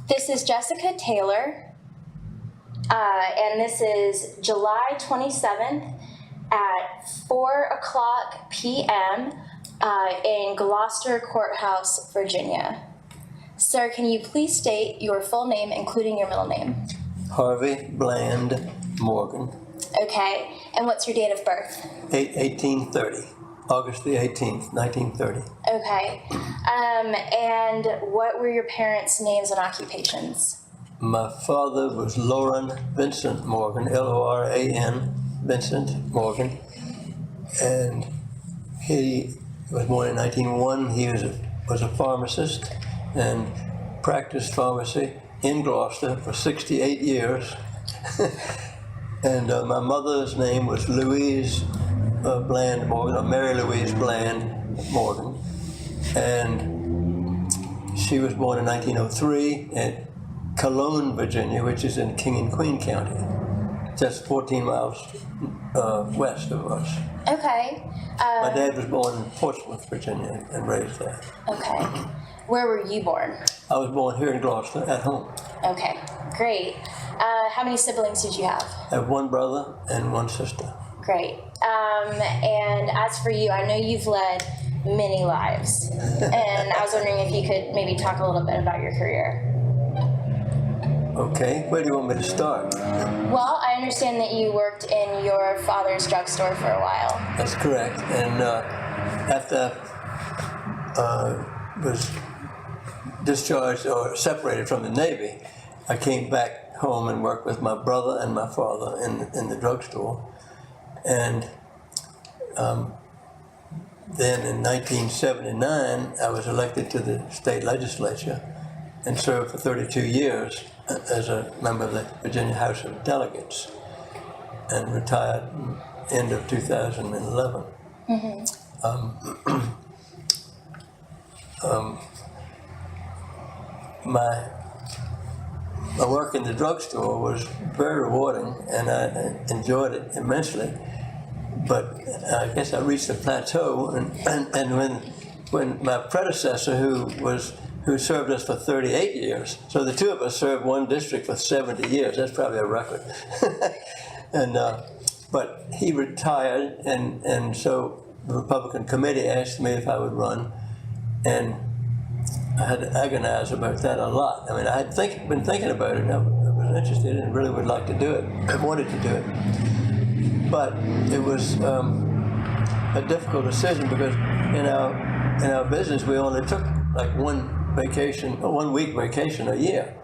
This is Jessica Taylor, and this is July 27th at 4:00 p.m. In Gloucester Courthouse, Virginia. Sir, can you please state your full name, including your middle name? Harvey Bland Morgan. Okay, and what's your date of birth? 1830, August the 18th, 1930. Okay, and what were your parents' names and occupations? My father was Loran Vincent Morgan, Loran Vincent Morgan, and he was born in 1901. He was a pharmacist and practiced pharmacy in Gloucester for 68 years. And my mother's name was Louise Bland Morgan, or Mary Louise Bland Morgan, and she was born in 1903 at Cologne, Virginia, which is in King and Queen County. Just 14 miles west of us. Okay. My dad was born in Portsmouth, Virginia, and raised there. Okay. Where were you born? I was born here in Gloucester, at home. Okay, great. How many siblings did you have? I have one brother and one sister. Great. And as for you, I know you've led many lives, and I was wondering if you could maybe talk a little bit about your career. Okay, where do you want me to start? Well, I understand that you worked in your father's drugstore for a while. That's correct. And after I was discharged or separated from the Navy, I came back home and worked with my brother and my father in the drugstore. And then in 1979, I was elected to the state legislature and served for 32 years as a member of the Virginia House of Delegates, and retired end of 2011. Mm-hmm. My work in the drugstore was very rewarding, and I enjoyed it immensely. But I guess I reached a plateau, and when my predecessor, who served us for 38 years, so the two of us served one district for 70 years. That's probably a record. And but he retired, and so the Republican committee asked me if I would run, and I had to agonize about that a lot. I mean, I had been thinking about it, and I was interested and really would like to do it. I wanted to do it. But it was a difficult decision, because in our business we only took like one week vacation a year.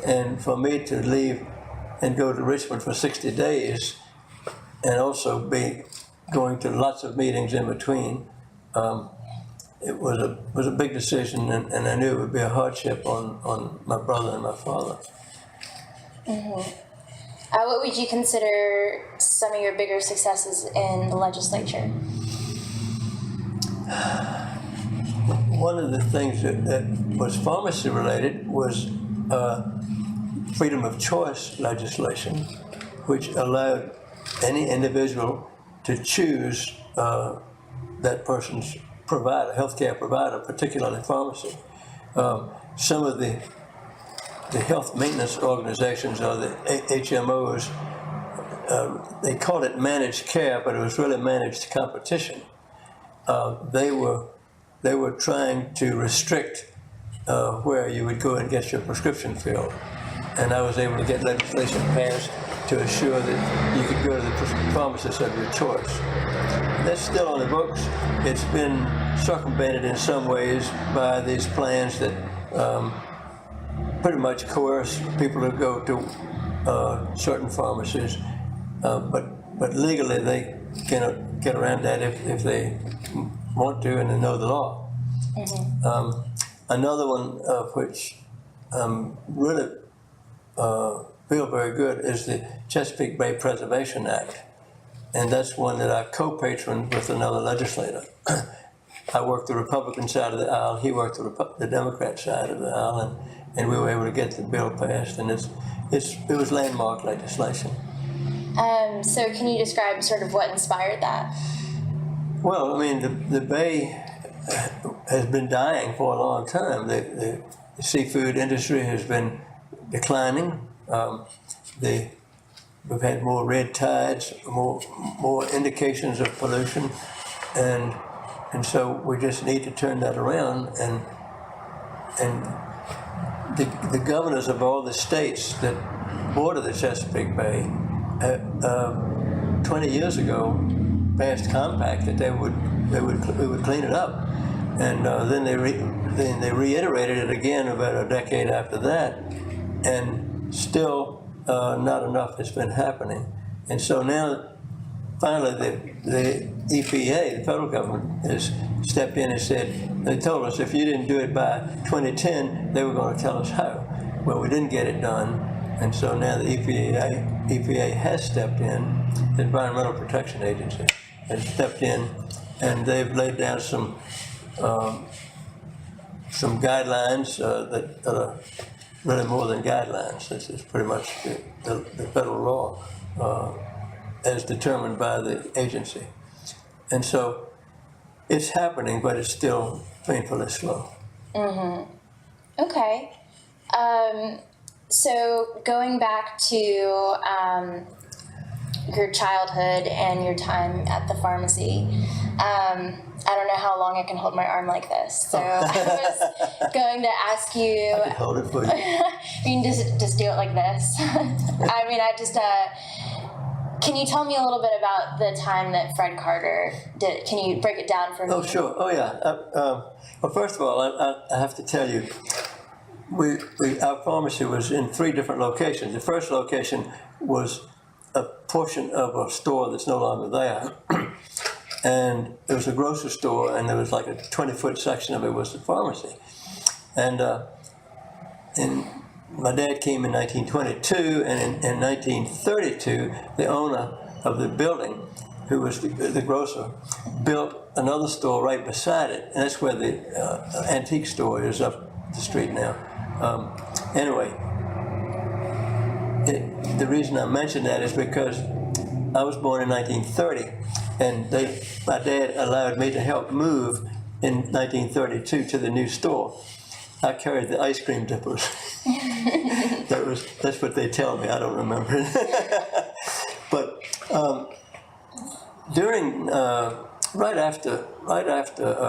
And for me to leave and go to Richmond for 60 days and also be going to lots of meetings in between, it was a big decision, and I knew it would be a hardship on my brother and my father. Mm-hmm. What would you consider some of your bigger successes in the legislature? One of the things that was pharmacy related was freedom of choice legislation, which allowed any individual to choose that person's provider, healthcare provider, particularly pharmacy. Some of the health maintenance organizations, or the HMOs, they called it managed care, but it was really managed competition. They were trying to restrict where you would go and get your prescription filled. And I was able to get legislation passed to assure that you could go to the pharmacist of your choice. That's still on the books. It's been circumvented in some ways by these plans that pretty much coerce people to go to certain pharmacies. But legally they can get around that if they want to and they know the law. Mm-hmm. Another one of which really feel very good is the Chesapeake Bay Preservation Act. And that's one that I co-patroned with another legislator. I worked the Republican side of the aisle, he worked the Democrat side of the aisle, and we were able to get the bill passed, and it was landmark legislation. So can you describe sort of what inspired that? Well, I mean, the Bay has been dying for a long time. The the seafood industry has been declining. We've had more red tides, more indications of pollution, and so we just need to turn that around. And the governors of all the states that border the Chesapeake Bay, 20 years ago, passed compact that they would clean it up, and then they reiterated it again about a decade after that, and still not enough has been happening. And so now, finally, the EPA, the federal government, has stepped in and said, they told us if you didn't do it by 2010, they were going to tell us how. Well, we didn't get it done, and so now the EPA has stepped in, the Environmental Protection Agency has stepped in, and they've laid down some guidelines that are really more than guidelines. This is pretty much the federal law as determined by the agency. And so it's happening, but it's still painfully slow. Mm-hmm. Okay. So going back to your childhood and your time at the pharmacy, I don't know how long I can hold my arm like this, so I was going to ask you. I can hold it for you. You can just do it like this. I mean, can you tell me a little bit about the time that Fred Carter did? Can you break it down for me? Oh, sure. Oh, yeah. Well, first of all, I have to tell you, our pharmacy was in 3 different locations. The first location was a portion of a store that's no longer there. And it was a grocery store, and there was like a 20-foot section of it was the pharmacy. And my dad came in 1922, and in 1932, the owner of the building, who was the grocer, built another store right beside it, and that's where the antique store is up the street now. Anyway, the reason I mention that is because I was born in 1930, and my dad allowed me to help move in 1932 to the new store. I carried the ice cream dippers. That's what they tell me. I don't remember it. But during right after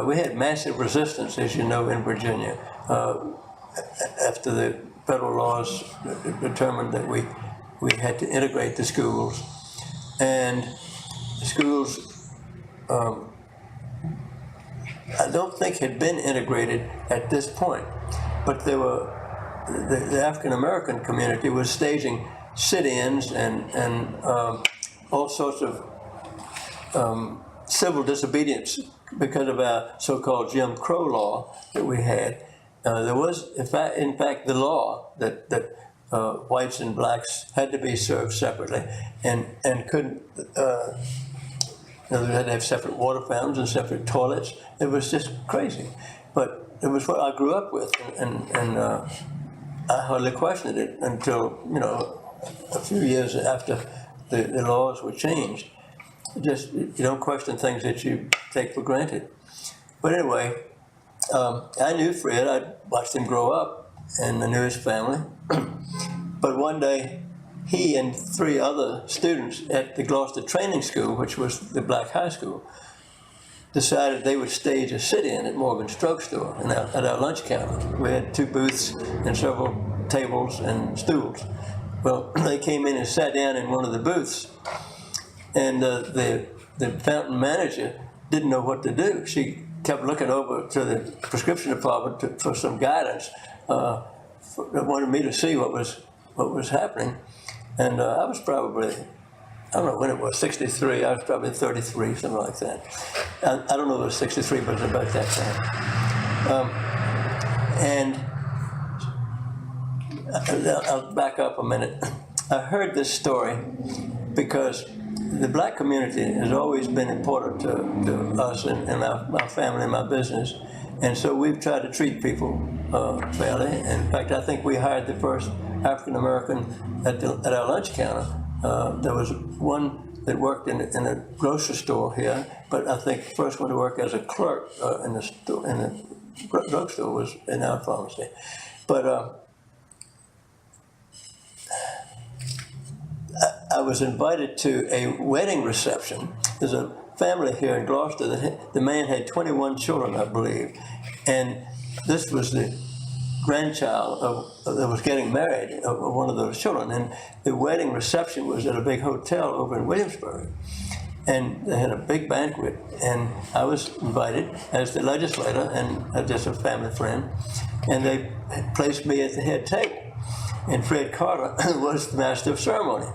we had massive resistance, as you know, in Virginia, after the federal laws determined that we had to integrate the schools, and the schools I don't think had been integrated at this point, but there were the African American community was staging sit-ins and all sorts of civil disobedience because of our so-called Jim Crow law that we had. There was, in fact, the law that whites and blacks had to be served separately, and couldn't. They had to have separate water fountains and separate toilets. It was just crazy, but it was what I grew up with, and I hardly questioned it until a few years after the laws were changed. Just you don't question things that you take for granted. But anyway, I knew Fred. I watched him grow up, and I knew his family. But one day, he and 3 other students at the Gloucester Training School, which was the black high school, decided they would stage a sit-in at Morgan's drugstore at our lunch counter. We had 2 booths and several tables and stools. Well, they came in and sat down in one of the booths, and the fountain manager didn't know what to do. She kept looking over to the prescription department for some guidance. Wanted me to see what was happening. And I was probably, I don't know when it was, 63, I was probably 33, something like that. I don't know if it was 63, but it was about that time. And I'll back up a minute. I heard this story because the black community has always been important to us and my family and my business. And so we've tried to treat people fairly. In fact, I think we hired the first African American at our lunch counter. There was one that worked in a grocery store here, but I think the first one to work as a clerk in the drugstore was in our pharmacy. But I was invited to a wedding reception. There's a family here in Gloucester that the man had 21 children, I believe, and this was the grandchild that was getting married of one of those children. And the wedding reception was at a big hotel over in Williamsburg, and they had a big banquet, and I was invited as the legislator and just a family friend, and they placed me at the head table, and Fred Carter was the master of ceremony.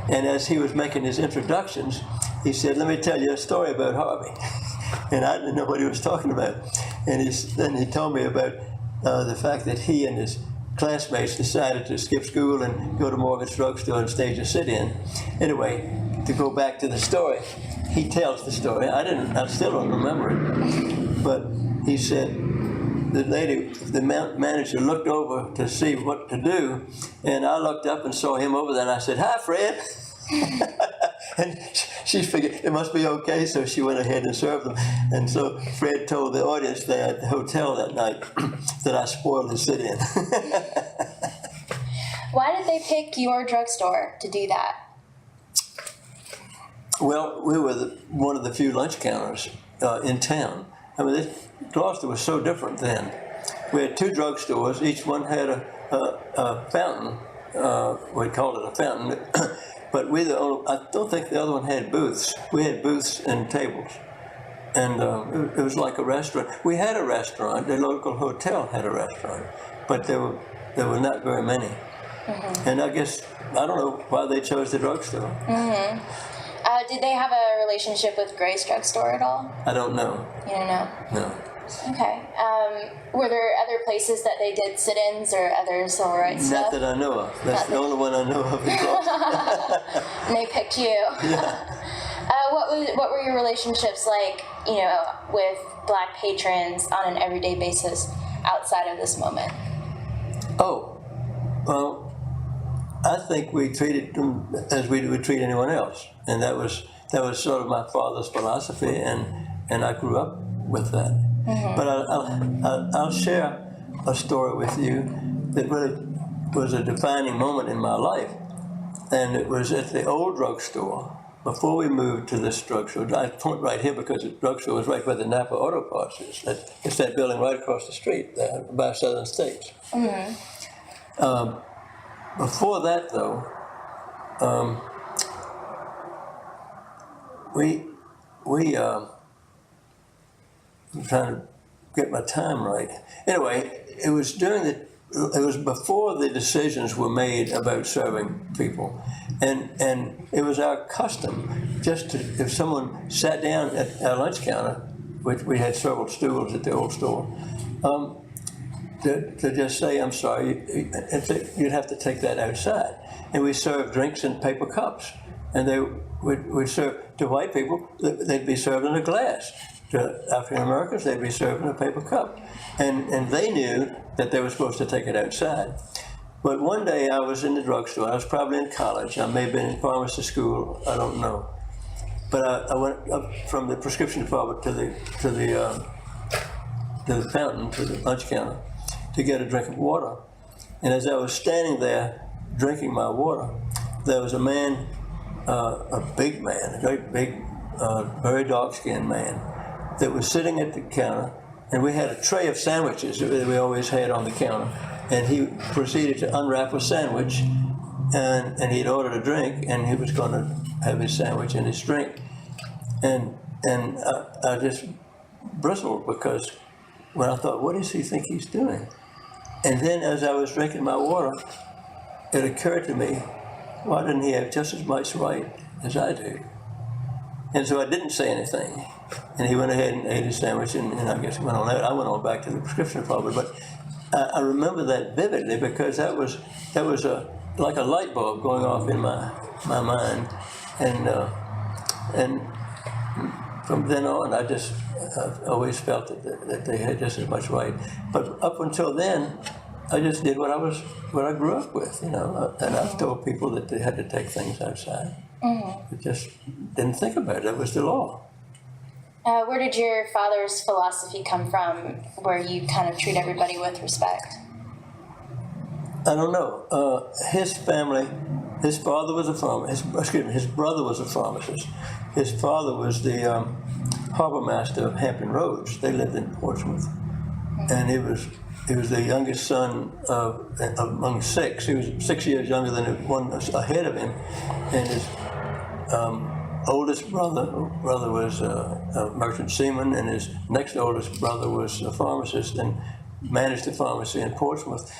And as he was making his introductions, he said, "Let me tell you a story about Harvey." And I didn't know what he was talking about. And then he told me about the fact that he and his classmates decided to skip school and go to Morgan's drugstore and stage a sit-in. Anyway, to go back to the story, he tells the story. I still don't remember it. But he said, the manager looked over to see what to do, and I looked up and saw him over there, and I said, "Hi, Fred." And she figured it must be okay, so she went ahead and served them. And so Fred told the audience there at the hotel that night that I spoiled his sit-in. Why did they pick your drugstore to do that? Well, we were one of the few lunch counters in town. I mean, Gloucester was so different then. We had two drugstores. Each one had a fountain. We called it a fountain. But I don't think the other one had booths. We had booths and tables. And it was like a restaurant. We had a restaurant. The local hotel had a restaurant. But there were not very many. Mm-hmm. And I don't know why they chose the drugstore. Mm-hmm. Did they have a relationship with Gray's Drugstore at all? I don't know. You don't know? No. Okay. Were there other places that they did sit-ins or other civil rights stuff? Not that I know of. That's the only one I know of in Gloucester. And they picked you. Yeah. What were your relationships like, with Black patrons on an everyday basis outside of this moment? Oh, well, I think we treated them as we would treat anyone else, and that was sort of my father's philosophy, and I grew up with that. Mm-hmm. But I'll share a story with you that really was a defining moment in my life, and it was at the old drugstore. Before we moved to this drugstore, I point right here because the drugstore was right where the Napa Auto Parts is. It's that building right across the street there by Southern States. Mm-hmm. Before that, though, I'm trying to get my time right. Anyway, it was before the decisions were made about serving people, and it was our custom if someone sat down at our lunch counter, which we had several stools at the old store, to just say, "I'm sorry," you'd have to take that outside. And we served drinks in paper cups, and they would serve to white people. They'd be served in a glass. To African Americans, they'd be served in a paper cup, and they knew that they were supposed to take it outside. But one day I was in the drugstore. I was probably in college. I may have been in pharmacy school. I don't know. But I went up from the prescription department to the fountain, to the lunch counter, to get a drink of water. And as I was standing there drinking my water, there was a man, a big man, a great big, very dark-skinned man, that was sitting at the counter, and we had a tray of sandwiches that we always had on the counter, and he proceeded to unwrap a sandwich, and he'd ordered a drink, and he was going to have his sandwich and his drink, and I just bristled, because when I thought, what does he think he's doing? And then as I was drinking my water, it occurred to me, why didn't he have just as much right as I do? And so I didn't say anything. And he went ahead and ate his sandwich, and I guess he went on out. I went on back to the prescription department. But I remember that vividly, because that was like a light bulb going off in my mind. And from then on, I've always felt that they had just as much right. But up until then, I just did what I grew up with, and I've told people that they had to take things outside. Mm-hmm. I just didn't think about it. That was the law. Where did your father's philosophy come from, where you kind of treat everybody with respect? I don't know. His family, his father was a farmer. His brother was a pharmacist. His father was the harbor master of Hampton Roads. They lived in Portsmouth, and he was the youngest son among six. He was 6 years younger than the one ahead of him, and his oldest brother was a merchant seaman, and his next oldest brother was a pharmacist and managed a pharmacy in Portsmouth.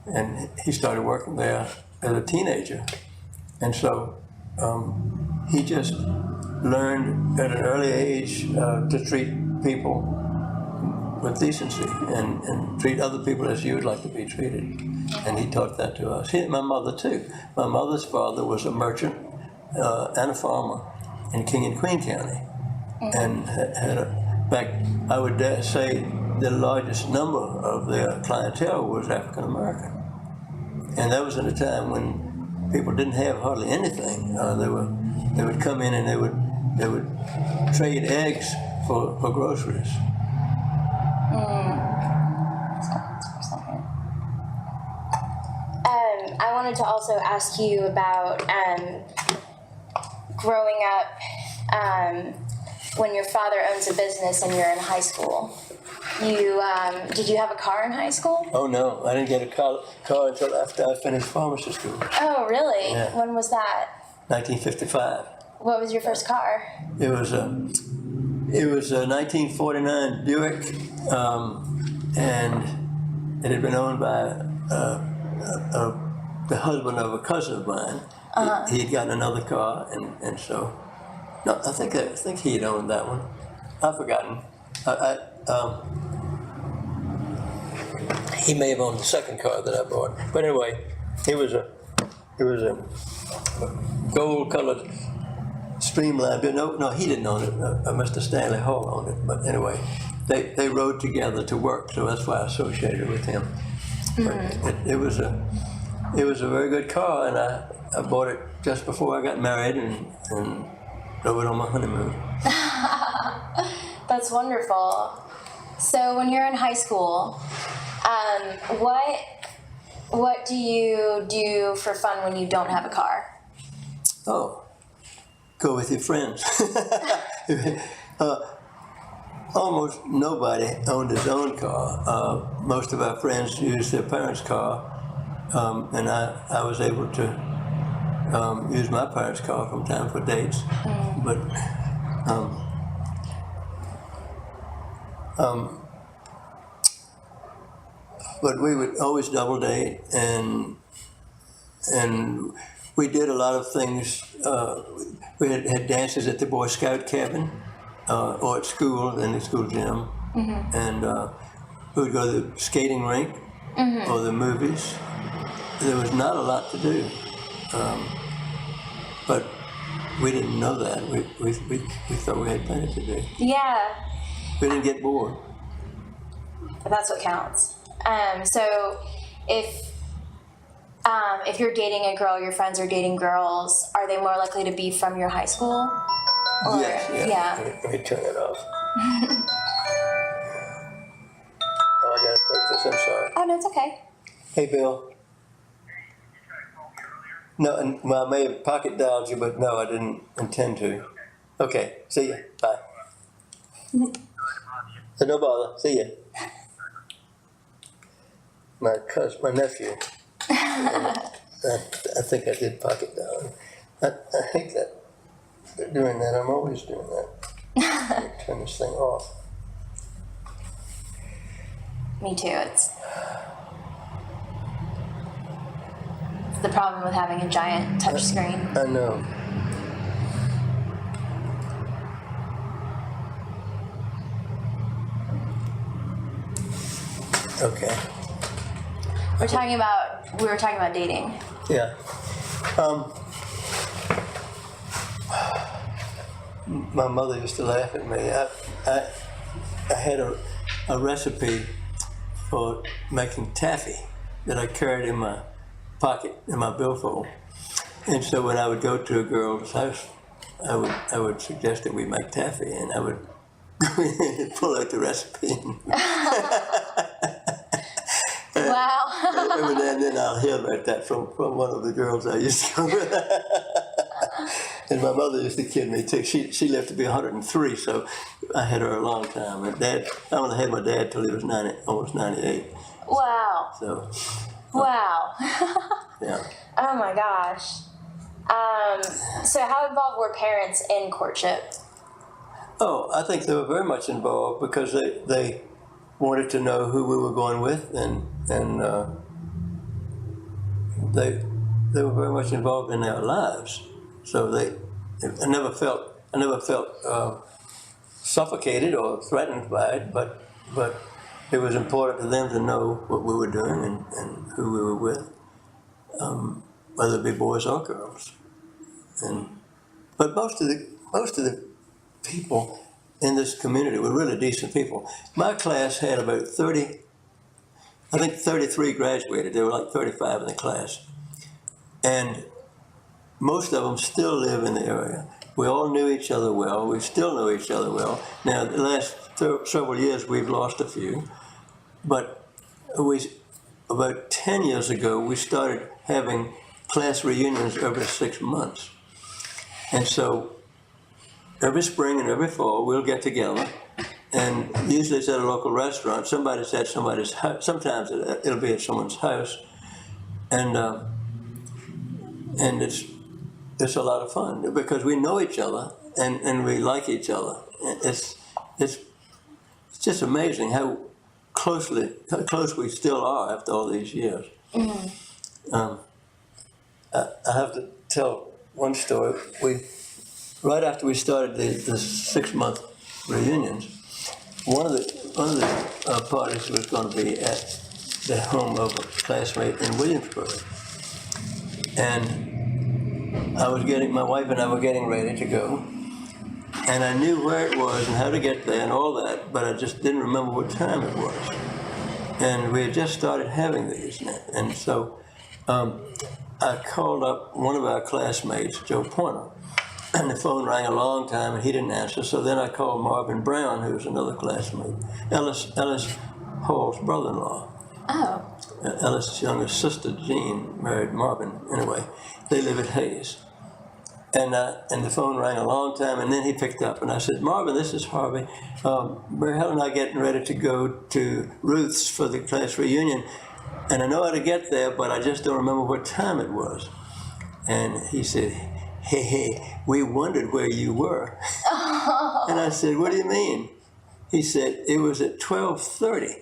And he started working there as a teenager. And so he just learned at an early age to treat people with decency and treat other people as you would like to be treated. And he taught that to us. My mother too. My mother's father was a merchant and a farmer in King and Queen County. And in fact, I would dare say the largest number of their clientele was African American. And that was at a time when people didn't have hardly anything. They would come in and they would trade eggs for groceries. I wanted to also ask you about growing up when your father owns a business and you're in high school. Did you have a car in high school? Oh no, I didn't get a car until after I finished pharmacy school. Oh really? Yeah. When was that? 1955. What was your first car? It was a 1949 Buick, and it had been owned by the husband of a cousin of mine. He had gotten another car, and so no, I think he had owned that one. I've forgotten. He may have owned the second car that I bought, but anyway, it was a gold-colored streamline. No, he didn't own it. Mr. Stanley Hall owned it. But anyway, they rode together to work, so that's why I associated with him. But it was a very good car, and I bought it just before I got married and drove it on my honeymoon. That's wonderful. So when you're in high school, what do you do for fun when you don't have a car? Oh, go with your friends. Almost nobody owned his own car. Most of our friends used their parents' car, and I was able to use my parents' car from time for dates. But we would always double date, and we did a lot of things. We had dances at the Boy Scout cabin, or at school, in the school gym, and we would go to the skating rink or the movies. There was not a lot to do, but we didn't know that. We thought we had plenty to do. Yeah. We didn't get bored. That's what counts. So if you're dating a girl, your friends are dating girls, are they more likely to be from your high school? Or, Yes, yeah. Let me turn it off. Oh, I gotta take this, I'm sorry. Oh, no, it's okay. Hey, Bill. No, I may have pocket dialed you, but no, I didn't intend to. Okay, see ya. Bye. No bother. See ya. My nephew. I think I did pocket dial. I hate that. Doing that. I'm always doing that. Let me turn this thing off. Me too. It's the problem with having a giant touch screen. I know. Okay. We were talking about dating. Yeah. My mother used to laugh at me. I had a recipe for making taffy that I carried in my pocket, in my billfold. And so when I would go to a girl's house, I would suggest that we make taffy, and I would pull out the recipe. What Wow. Every now and then I'll hear about that from one of the girls I used to go with. And my mother used to kid me too. She lived to be 103, so I had her a long time. And I only had my dad till he was almost 98. Wow. So. Wow. Yeah. Oh my gosh. So how involved were parents in courtship? Oh, I think they were very much involved because they wanted to know who we were going with, and they were very much involved in our lives. So I never felt suffocated or threatened by it, but it was important to them to know what we were doing and who we were with, whether it be boys or girls. But most of the people in this community were really decent people. My class had about 30, I think 33 graduated. There were like 35 in the class. And most of them still live in the area. We all knew each other well. We still know each other well. Now, the last several years, we've lost a few. But about 10 years ago, we started having class reunions every 6 months. And so every spring and every fall, we'll get together. And usually it's at a local restaurant. Somebody's at somebody's house. Sometimes it'll be at someone's house. And it's a lot of fun because we know each other and we like each other. It's just amazing how close we still are after all these years. Mm-hmm. I have to tell one story. Right after we started the 6-month reunions, one of the parties was going to be at the home of a classmate in Williamsburg, and my wife and I were getting ready to go, and I knew where it was and how to get there and all that, but I just didn't remember what time it was. And we had just started having these, and so I called up one of our classmates, Joe Pointer, and the phone rang a long time and he didn't answer. So then I called Raymond Brown, who was another classmate, Ellis Hall's brother-in-law. Oh. Ellis' younger sister, Jean, married Marvin. Anyway, they live at Hayes. And the phone rang a long time, and then he picked up, and I said, Marvin, this is Harvey. Mary Helen and I are getting ready to go to Ruth's for the class reunion, and I know how to get there, but I just don't remember what time it was. And he said, hey, we wondered where you were. Oh. And I said, what do you mean? He said, it was at 12:30.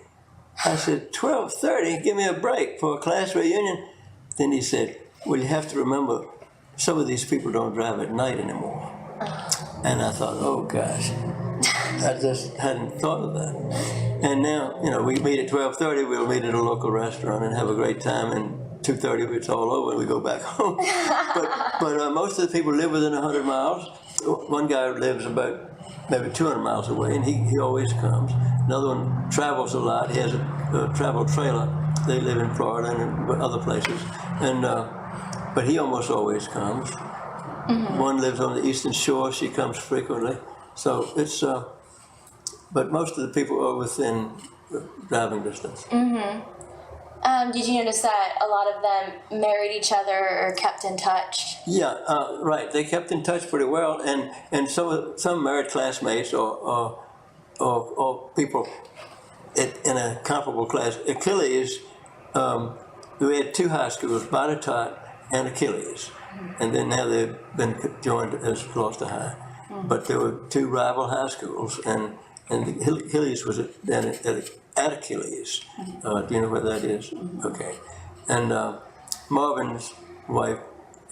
I said, 12:30? Give me a break for a class reunion. Then he said, well, you have to remember, some of these people don't drive at night anymore. And I thought, oh gosh, I just hadn't thought of that. And now, we meet at 12:30, we'll meet at a local restaurant and have a great time, and 2:30 it's all over and we go back home. but most of the people live within 100 miles. One guy lives about maybe 200 miles away, and he always comes. Another one travels a lot. He has a travel trailer. They live in Florida and in other places. But he almost always comes. Mm-hmm. One lives on the Eastern Shore. She comes frequently. So it's, but most of the people are within driving distance. Mm-hmm. Did you notice that a lot of them married each other or kept in touch? Yeah, right. They kept in touch pretty well, and some married classmates or people in a comparable class. Achilles, we had 2 high schools, Botetourt and Achilles, and then now they've been joined as Gloucester High. Mm-hmm. But there were 2 rival high schools, and Achilles was at Achilles. Mm-hmm. Do you know where that is? Mm-hmm. Okay. And Marvin's wife,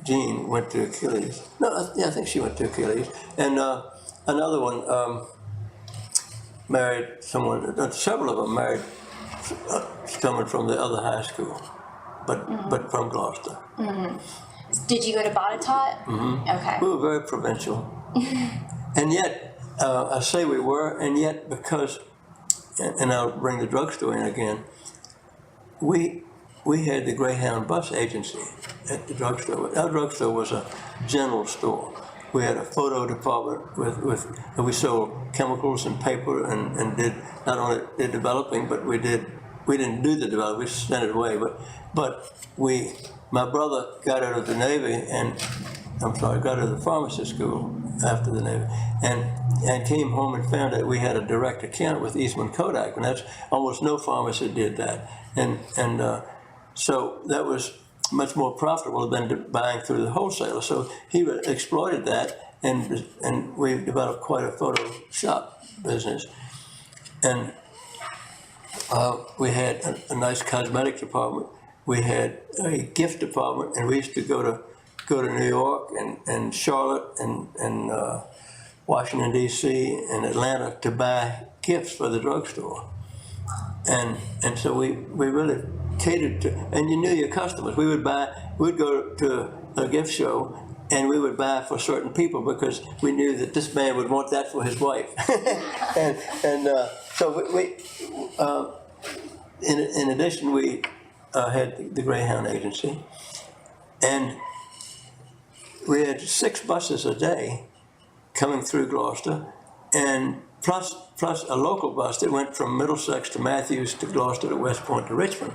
Jean, went to Achilles. No, I think she went to Achilles. And another one married someone, several of them married someone from the other high school, but from Gloucester. Mm-hmm. Did you go to Botetourt? Mm-hmm. Okay. We were very provincial. And yet, I say we were, and yet because, and I'll bring the drugstore in again, we had the Greyhound bus agency at the drugstore. Our drugstore was a general store. We had a photo department we sold chemicals and paper and did not only did developing, but we did we didn't do the development, we sent it away, but my brother got out of the Navy got out of the pharmacy school after the Navy, and came home and found that we had a direct account with Eastman Kodak, and that's almost no pharmacy did that, and so that was much more profitable than buying through the wholesaler. So he exploited that, and we developed quite a photo shop business, and we had a nice cosmetic department. We had a gift department, and we used to go to New York and Charlotte and Washington D.C. and Atlanta to buy gifts for the drugstore, and so we really catered to, and you knew your customers. We'd go to a gift show, and we would buy for certain people because we knew that this man would want that for his wife, so we in addition, we had the Greyhound agency, and we had 6 buses a day coming through Gloucester, and plus a local bus that went from Middlesex to Matthews to Gloucester to West Point to Richmond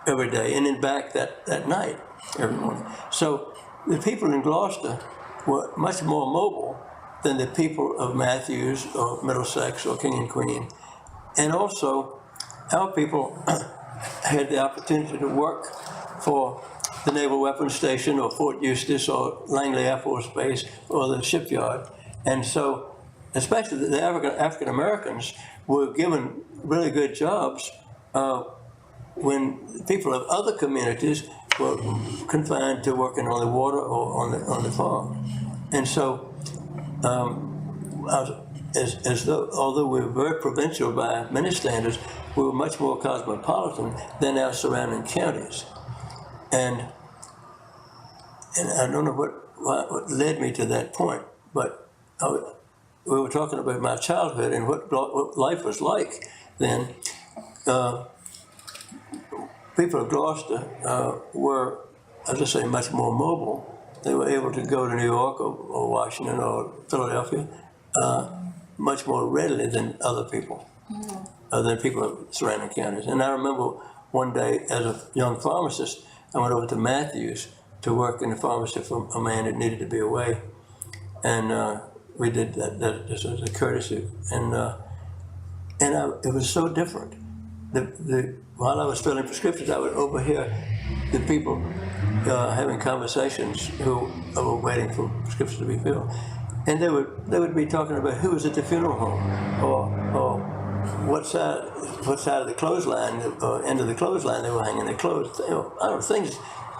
every day, and then back that night every morning. So the people in Gloucester were much more mobile than the people of Matthews or Middlesex or King and Queen, and also our people had the opportunity to work for the Naval Weapons Station or Fort Eustis or Langley Air Force Base or the shipyard. And so, especially the African Americans were given really good jobs when people of other communities were confined to working on the water or on the farm. And so, although we were very provincial by many standards, we were much more cosmopolitan than our surrounding counties. And I don't know what led me to that point, but we were talking about my childhood and what life was like then. People of Gloucester were, as I say, much more mobile. They were able to go to New York or Washington or Philadelphia much more readily than other people, than people of surrounding counties. And I remember one day as a young pharmacist, I went over to Matthews to work in the pharmacy for a man that needed to be away. And we did that just as a courtesy. And it was so different. While I was filling prescriptions, I would overhear the people having conversations who were waiting for prescriptions to be filled. And they would be talking about who was at the funeral home, or what side of the clothesline, end of the clothesline they were hanging their clothes. I don't know, things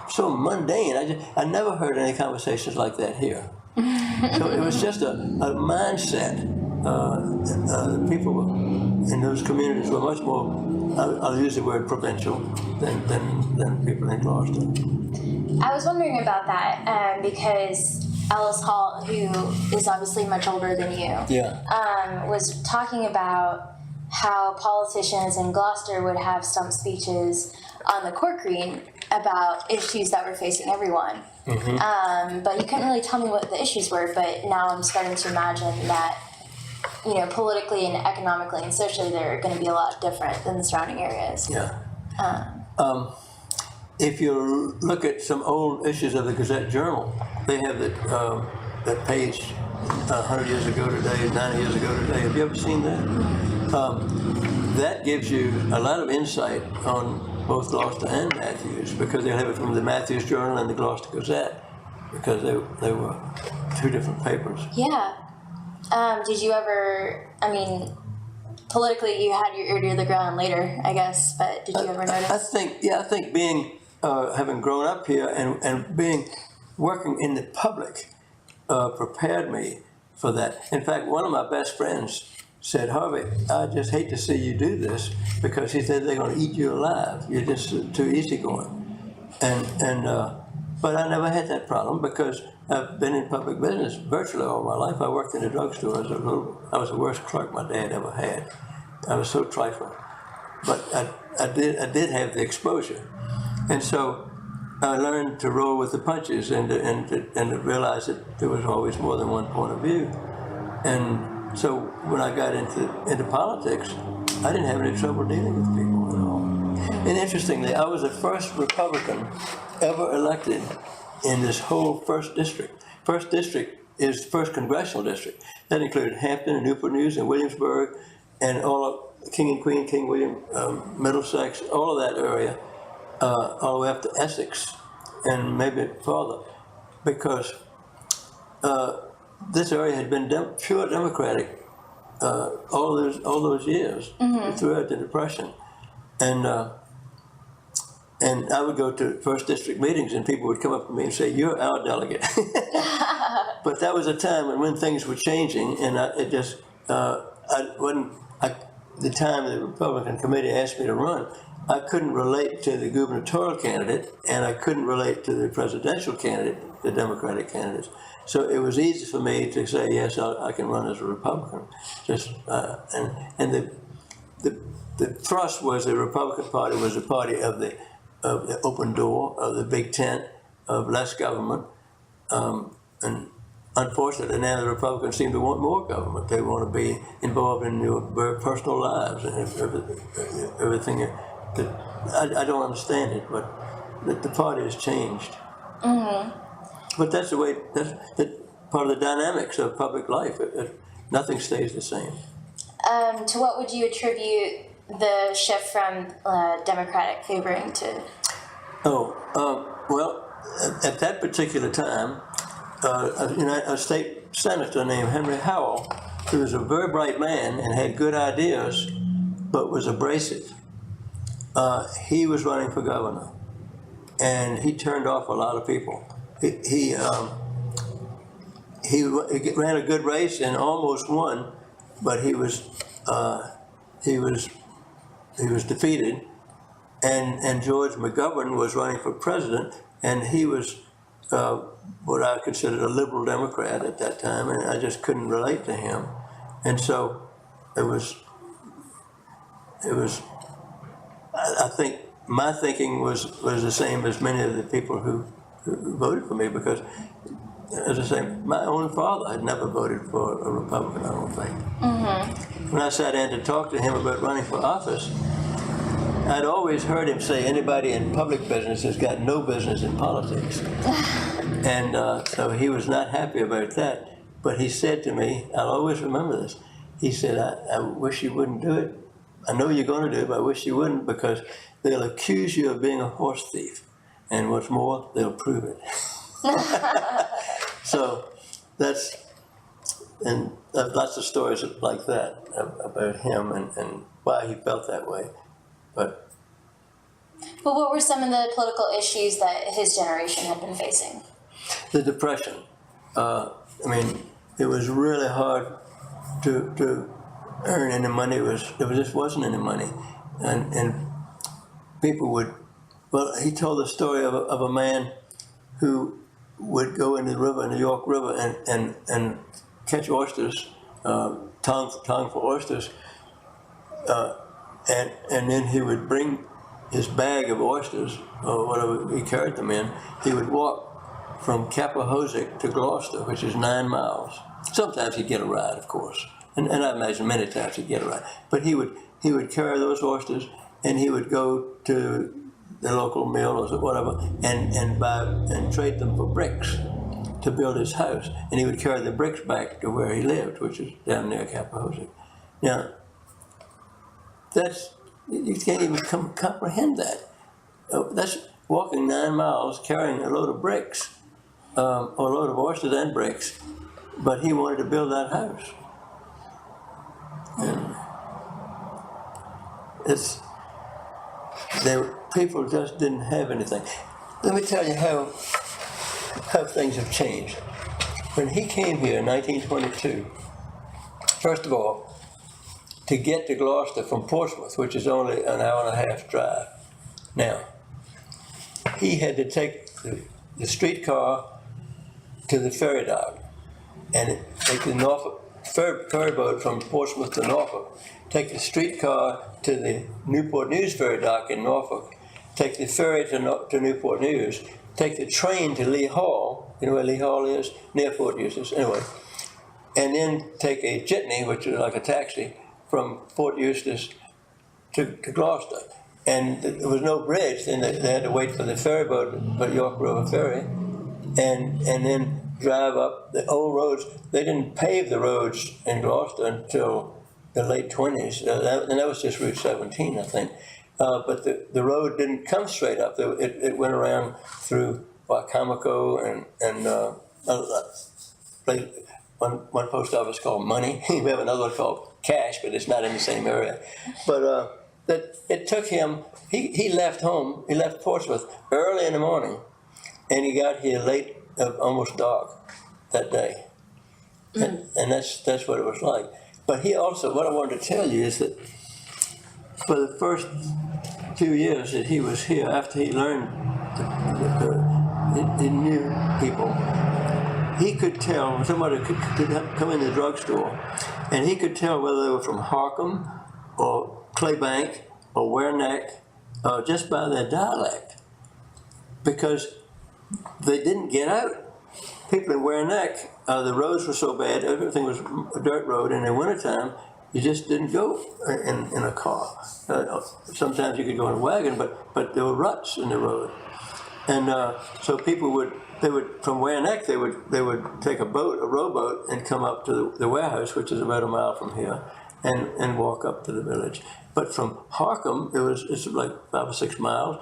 so mundane. I never heard any conversations like that here. So it was just a mindset. People in those communities were much more, I'll use the word provincial, than people in Gloucester. I was wondering about that because Ellis Hall, who is obviously much older than you, was talking about how politicians in Gloucester would have stump speeches on the court green about issues that were facing everyone. But you couldn't really tell me what the issues were, but now I'm starting to imagine that, politically and economically and socially, they're going to be a lot different than the surrounding areas. If you look at some old issues of the Gazette Journal, they have that page 100 years ago today, 90 years ago today. Have you ever seen that? That gives you a lot of insight on both Gloucester and Matthews, because they have it from the Matthews Journal and the Gloucester Gazette, because they were 2 different papers. Yeah. Did you ever, politically you had your ear to the ground later, I guess, but did you ever notice? I think being, having grown up here and working in the public prepared me for that. In fact, one of my best friends said, "Harvey, I just hate to see you do this," because he said they're going to eat you alive. You're just too easygoing. But I never had that problem because I've been in public business virtually all my life. I worked in a drugstore I was the worst clerk my dad ever had. I was so trifling. But I did have the exposure. And so I learned to roll with the punches and to realize that there was always more than one point of view. And so when I got into politics, I didn't have any trouble dealing with people at all. And interestingly, I was the first Republican ever elected in this whole first district. First district is the first congressional district. That included Hampton and Newport News and Williamsburg and all of King and Queen, King William, Middlesex, all of that area, all the way up to Essex and maybe farther, because this area had been pure Democratic all those years throughout the Depression, and I would go to first district meetings, and people would come up to me and say, "You're our delegate." But that was a time when things were changing, and the time the Republican committee asked me to run, I couldn't relate to the gubernatorial candidate, and I couldn't relate to the presidential candidate, the Democratic candidates. So it was easy for me to say, yes, I can run as a Republican. And the thrust was the Republican Party was the party of the open door, of the big tent, of less government. And unfortunately, now the Republicans seem to want more government. They want to be involved in your very personal lives and everything. I don't understand it, but the party has changed. But that's the way. That's part of the dynamics of public life. Nothing stays the same. To what would you attribute the shift from Democratic favoring to? Well, at that particular time, a state senator named Henry Howell, who was a very bright man and had good ideas, but was abrasive. He was running for governor, and he turned off a lot of people. He ran a good race and almost won, but he was defeated. And George McGovern was running for president, and he was what I considered a liberal Democrat at that time, and I just couldn't relate to him. And so it was. I think my thinking was the same as many of the people who voted for me, because, as I say, my own father had never voted for a Republican, I don't think. When I sat down to talk to him about running for office, I'd always heard him say anybody in public business has got no business in politics. And so he was not happy about that. But he said to me, I'll always remember this, he said, I wish you wouldn't do it. I know you're going to do it, but I wish you wouldn't, because they'll accuse you of being a horse thief. And what's more, they'll prove it. So that's, and lots of stories like that about him and why he felt that way. But what were some of the political issues that his generation had been facing? The Depression. It was really hard to earn any money. There just wasn't any money, and people would. Well, he told the story of a man who would go into the river, New York River, and catch oysters, tongue for oysters, and then he would bring his bag of oysters, or whatever he carried them in. He would walk from Cappahoosic to Gloucester, which is 9 miles. Sometimes he'd get a ride, of course, and I imagine many times he'd get a ride. But he would carry those oysters, and he would go to the local mill or whatever, and trade them for bricks to build his house. And he would carry the bricks back to where he lived, which is down near Cappahoosic. Now, you can't even comprehend that. That's walking 9 miles carrying a load of bricks, or a load of oysters and bricks, but he wanted to build that house. And people just didn't have anything. Let me tell you how things have changed. When he came here in 1922, first of all, to get to Gloucester from Portsmouth, which is only an hour and a half drive, now, he had to take the streetcar to the ferry dock and take the Norfolk ferry boat from Portsmouth to Norfolk, take the streetcar to the Newport News ferry dock in Norfolk, take the ferry to Newport News, take the train to Lee Hall, you know where Lee Hall is? Near Fort Eustis, anyway, and then take a jitney, which is like a taxi, from Fort Eustis to Gloucester. and there was no bridge. Then they had to wait for the ferry boat, the York River Ferry, and then drive up the old roads. They didn't pave the roads in Gloucester until the late 20s, and that was just Route 17, I think. But the road didn't come straight up. It went around through Wacomico and one post office called Money. We have another one called Cash, but it's not in the same area. But that it took him. He left home. He left Portsmouth early in the morning, and he got here late, almost dark, that day. And that's what it was like. But he also, what I wanted to tell you is that for the first few years that he was here, after he learned, he knew people, he could tell, somebody could come in the drugstore, and he could tell whether they were from Harcum or Claybank or Wareneck, just by their dialect, because they didn't get out. People in Wareneck, the roads were so bad, everything was a dirt road, and in the wintertime, you just didn't go in a car. Sometimes you could go in a wagon, but there were ruts in the road. And so people would from Wareneck, they would take a rowboat, and come up to the warehouse, which is about a mile from here, and walk up to the village. But from Harcum, it's like 5 or 6 miles.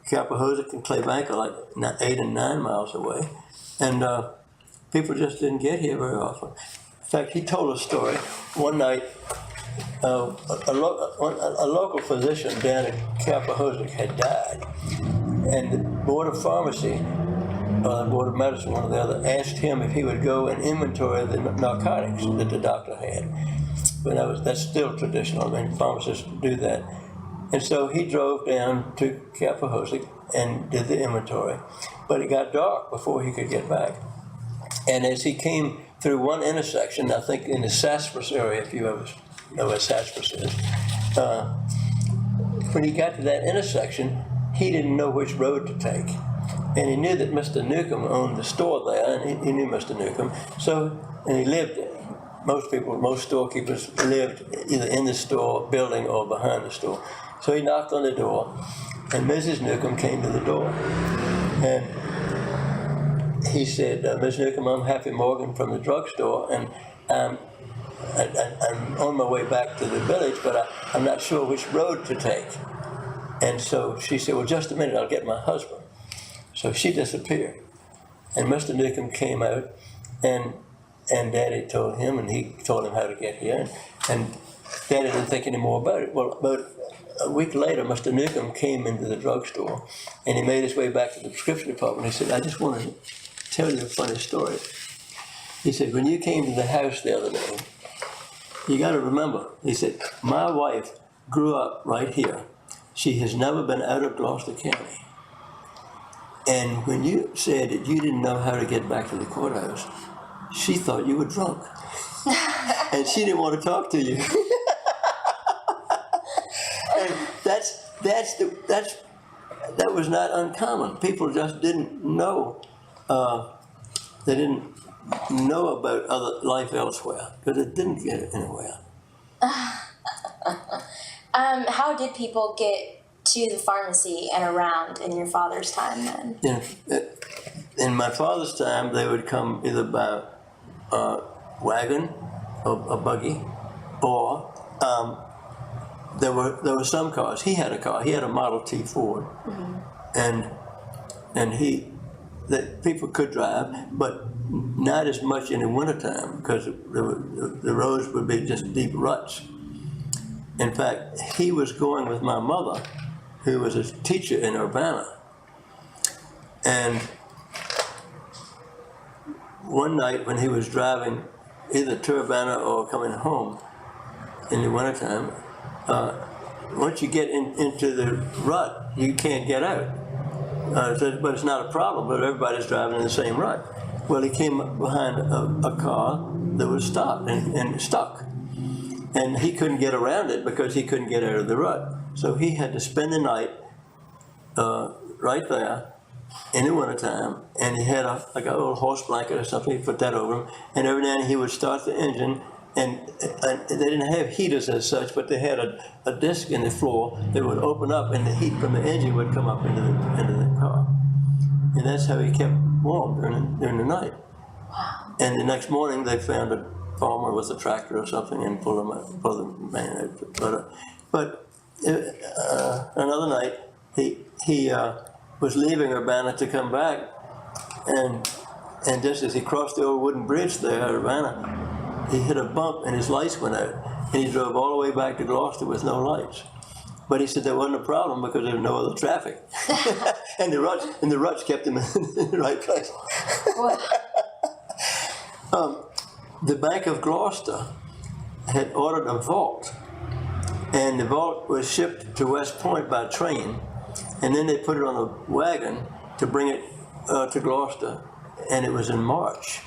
Capahozic and Claybank are like 8 and 9 miles away. And people just didn't get here very often. In fact, he told a story. One night, a local physician down at Capahozic had died. And the Board of Pharmacy, or the Board of Medicine, one or the other, asked him if he would go and inventory the narcotics that the doctor had. But that's still traditional. I mean, pharmacists do that. And so he drove down to Capahozic and did the inventory. But it got dark before he could get back. And as he came through one intersection, I think in the Saspras area, if you ever know where Saspras is, when he got to that intersection, he didn't know which road to take. And he knew that Mr. Newcomb owned the store there, and he knew Mr. Newcomb. And he lived there. Most storekeepers lived either in the store building or behind the store. So he knocked on the door, and Mrs. Newcomb came to the door. And he said, Ms. Newcomb, I'm Happy Morgan from the drugstore, and I'm on my way back to the village, but I'm not sure which road to take. And so she said, well, just a minute, I'll get my husband. So she disappeared. And Mr. Newcomb came out, and Daddy told him, and he told him how to get here. And Daddy didn't think any more about it. Well, about a week later, Mr. Newcomb came into the drugstore, and he made his way back to the prescription department. He said, I just want to tell you a funny story. He said, when you came to the house the other day, you got to remember, he said, my wife grew up right here. She has never been out of Gloucester County. And when you said that you didn't know how to get back to the courthouse, she thought you were drunk. And she didn't want to talk to you. And that was not uncommon. People just didn't know. They didn't know about other life elsewhere because it didn't get anywhere. How did people get to the pharmacy and around in your father's time then? In my father's time, they would come either by wagon or a buggy, or there were some cars. He had a car. He had a Model T Ford, and that people could drive, but not as much in the wintertime because the roads would be just deep ruts. In fact, he was going with my mother, who was a teacher in Urbana. And one night when he was driving either to Urbana or coming home in the wintertime, once you get into the rut, you can't get out. But it's not a problem, but everybody's driving in the same rut. Well, he came behind a car that was stopped and stuck. And he couldn't get around it because he couldn't get out of the rut. So he had to spend the night right there in the wintertime, and he had like an old horse blanket or something. He put that over him, and every now and then he would start the engine and they didn't have heaters as such, but they had a disc in the floor that would open up, and the heat from the engine would come up into the car, and that's how he kept warm during the night. And the next morning, they found a farmer with a tractor or something and pulled the man out. But another night, he was leaving Urbana to come back, and just as he crossed the old wooden bridge there at Urbana, he hit a bump and his lights went out, and he drove all the way back to Gloucester with no lights. But he said there wasn't a problem because there was no other traffic, and the ruts kept him in the right place. The Bank of Gloucester had ordered a vault, and the vault was shipped to West Point by train, and then they put it on a wagon to bring it to Gloucester, and it was in March.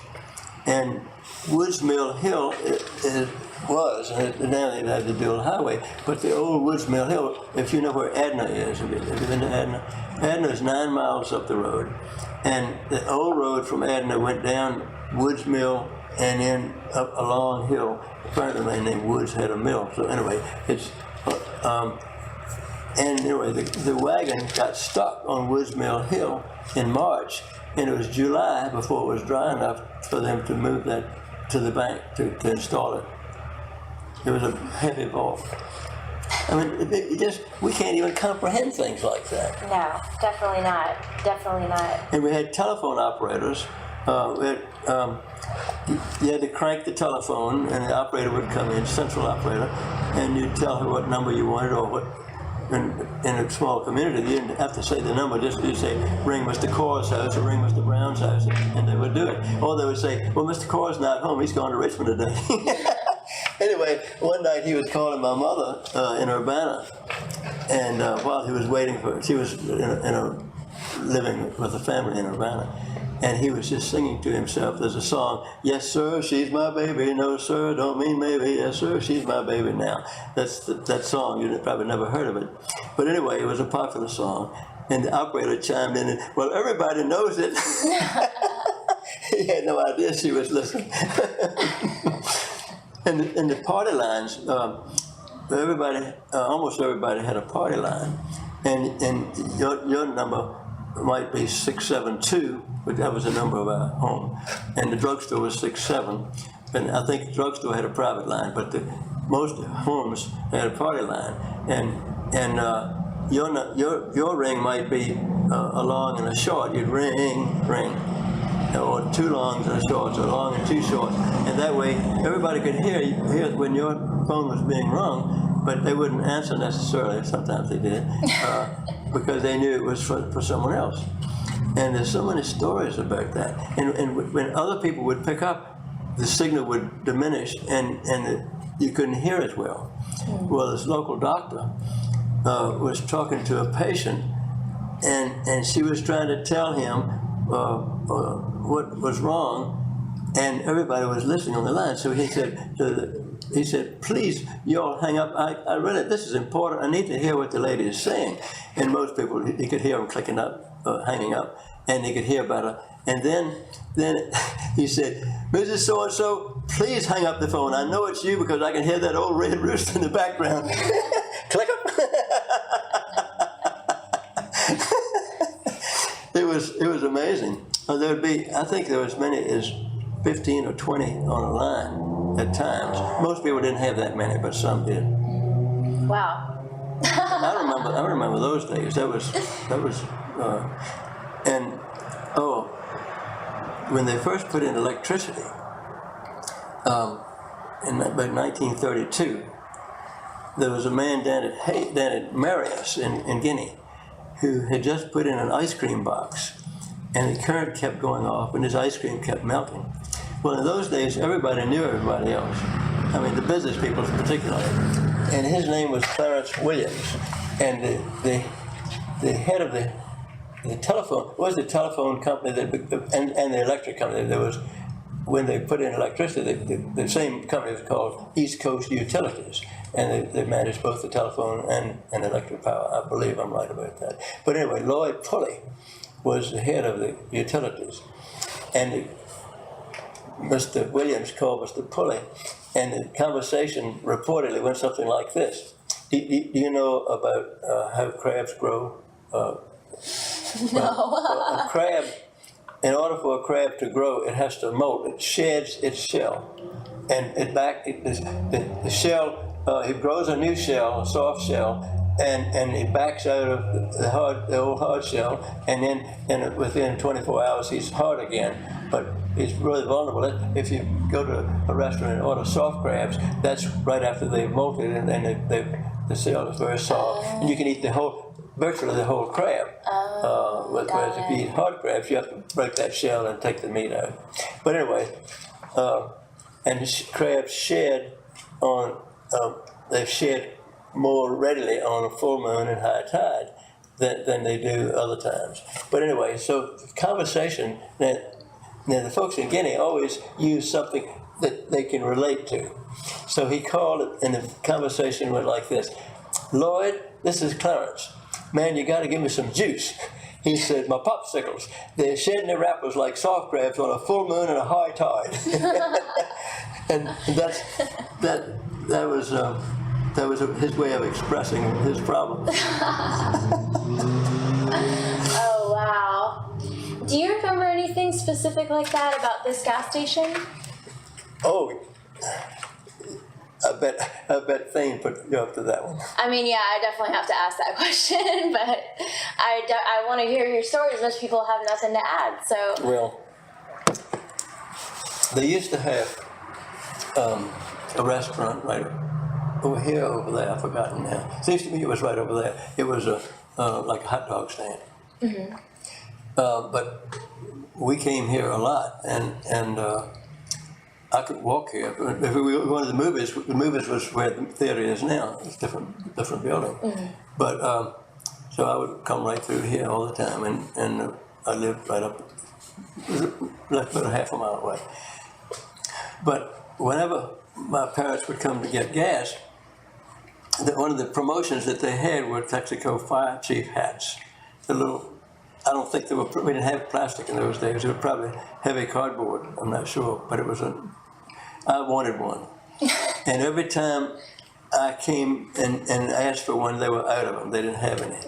And Woods Mill Hill and now they have the dual highway, but the old Woods Mill Hill, if you know where Adna is, have you been to Adna? Adna is 9 miles up the road, and the old road from Adna went down Woods Mill and then up a long hill. Apparently a man named Woods had a mill. So anyway, the wagon got stuck on Woods Mill Hill in March, and it was July before it was dry enough for them to move that to the bank to install it. It was a heavy vault. I mean, we can't even comprehend things like that. No, definitely not. Definitely not. And we had telephone operators. You had to crank the telephone, and the operator would come in, central operator, and you'd tell her what number you wanted or what. In a small community, you didn't have to say the number, just you say, ring Mr. Corr's house or ring Mr. Brown's house, and they would do it. Or they would say, well, Mr. Corr's not home, he's gone to Richmond today. Anyway, one night he was calling my mother in Urbana, and while he was waiting she was living with a family in Urbana, and he was just singing to himself. There's a song, yes sir, she's my baby, no sir, don't mean maybe, yes sir, she's my baby now. That's that song, you've probably never heard of it. But anyway, it was a popular song, and the operator chimed in, and, well, everybody knows it. He had no idea she was listening. And the party lines, almost everybody had a party line, and your number might be 672, but that was the number of our home, and the drugstore was 67, and I think the drugstore had a private line, but most homes had a party line, and your ring might be a long and a short. You'd ring, or two longs and a short, so long and two shorts, and that way everybody could hear when your phone was being rung, but they wouldn't answer necessarily. Sometimes they did, because they knew it was for someone else. And there's so many stories about that. And when other people would pick up, the signal would diminish, and you couldn't hear as well. Well, this local doctor was talking to a patient, and she was trying to tell him what was wrong, and everybody was listening on the line. So he said, please, you all hang up. I really, this is important. I need to hear what the lady is saying. And most people, he could hear them clicking up, hanging up, and he could hear better. And then he said, Mrs. So-and-so, please hang up the phone. I know it's you because I can hear that old red rooster in the background. Click up. It was amazing. There'd be, I think there was as many as 15 or 20 on a line at times. Most people didn't have that many, but some did. Wow. I remember those days. When they first put in electricity, in about 1932, there was a man down at Marius in Guinea who had just put in an ice cream box, and the current kept going off and his ice cream kept melting. Well, in those days, everybody knew everybody else. I mean, the business people particularly. And his name was Clarence Williams. And the head of the telephone company and the electric company. There was, when they put in electricity, the same company was called East Coast Utilities. And they managed both the telephone and electric power. I believe I'm right about that. But anyway, Lloyd Pulley was the head of the utilities. And Mr. Williams called Mr. Pulley, and the conversation reportedly went something like this. Do you know about how crabs grow? No. Well, a crab, in order for a crab to grow, it has to molt. It sheds its shell, and the shell. It grows a new shell, a soft shell, and it backs out of the old hard shell, and then within 24 hours he's hard again. But it's really vulnerable. If you go to a restaurant and order soft crabs, that's right after they've molted, and the shell is very soft, and you can eat virtually the whole crab. Whereas if you eat hard crabs, you have to break that shell and take the meat out. But anyway, and crabs shed on. They shed more readily on a full moon and high tide than they do other times. But anyway, so the conversation that the folks in Guinea always use something that they can relate to. So he called it, and the conversation went like this: Lloyd, this is Clarence. Man, you got to give me some juice. He said, my popsicles, they're shedding their wrappers like soft crabs on a full moon and a high tide. And that was his way of expressing his problem. Oh, wow. Do you remember anything specific like that about this gas station? Oh, I bet Thane put you up to that one. I mean, yeah, I definitely have to ask that question, but I want to hear your stories. Most people have nothing to add, so. Well, they used to have a restaurant right over here, over there. I've forgotten now. Seems to me it was right over there. It was like a hot dog stand. Mm-hmm. But we came here a lot, and I could walk here. If we were going to the movies was where the theater is now. It's a different building. Mm-hmm. But so I would come right through here all the time, and I lived right up, about a half a mile away. But whenever my parents would come to get gas, one of the promotions that they had were Texaco fire chief hats. The little, I don't think we didn't have plastic in those days. It was probably heavy cardboard. I'm not sure, but it was I wanted one. And every time I came and asked for one, they were out of them. They didn't have any.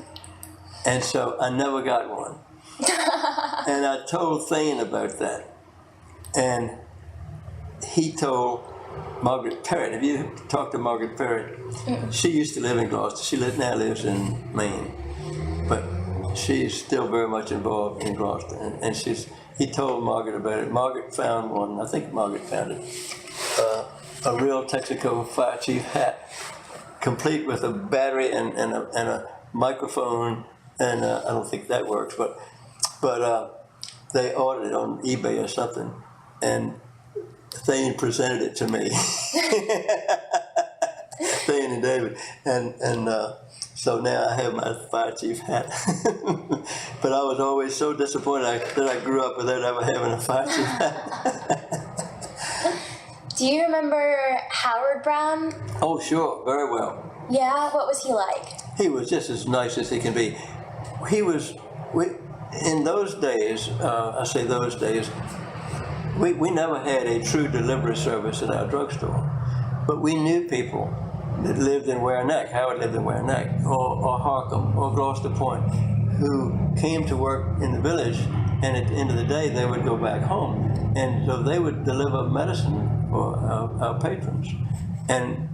And so I never got one. And I told Thane about that. And he told Margaret Perrott. Have you talked to Margaret Perrott? Mm-hmm. She used to live in Gloucester. She now lives in Maine. But she's still very much involved in Gloucester. And he told Margaret about it. Margaret found one. I think Margaret found it. A real Texaco fire chief hat, complete with a battery and a microphone. And I don't think that works. But they ordered it on eBay or something. And Thane presented it to me. Thane and David, and so now I have my fire chief hat. But I was always so disappointed that I grew up without ever having a fire chief hat. Do you remember Howard Brown? Oh, sure, very well. Yeah, what was he like? He was just as nice as he can be. In those days, I say those days, we never had a true delivery service at our drugstore, but we knew people that lived in Wareneck. Howard lived in Wareneck, or Harcum, or Gloucester Point, who came to work in the village, and at the end of the day, they would go back home. And so they would deliver medicine for our patrons. And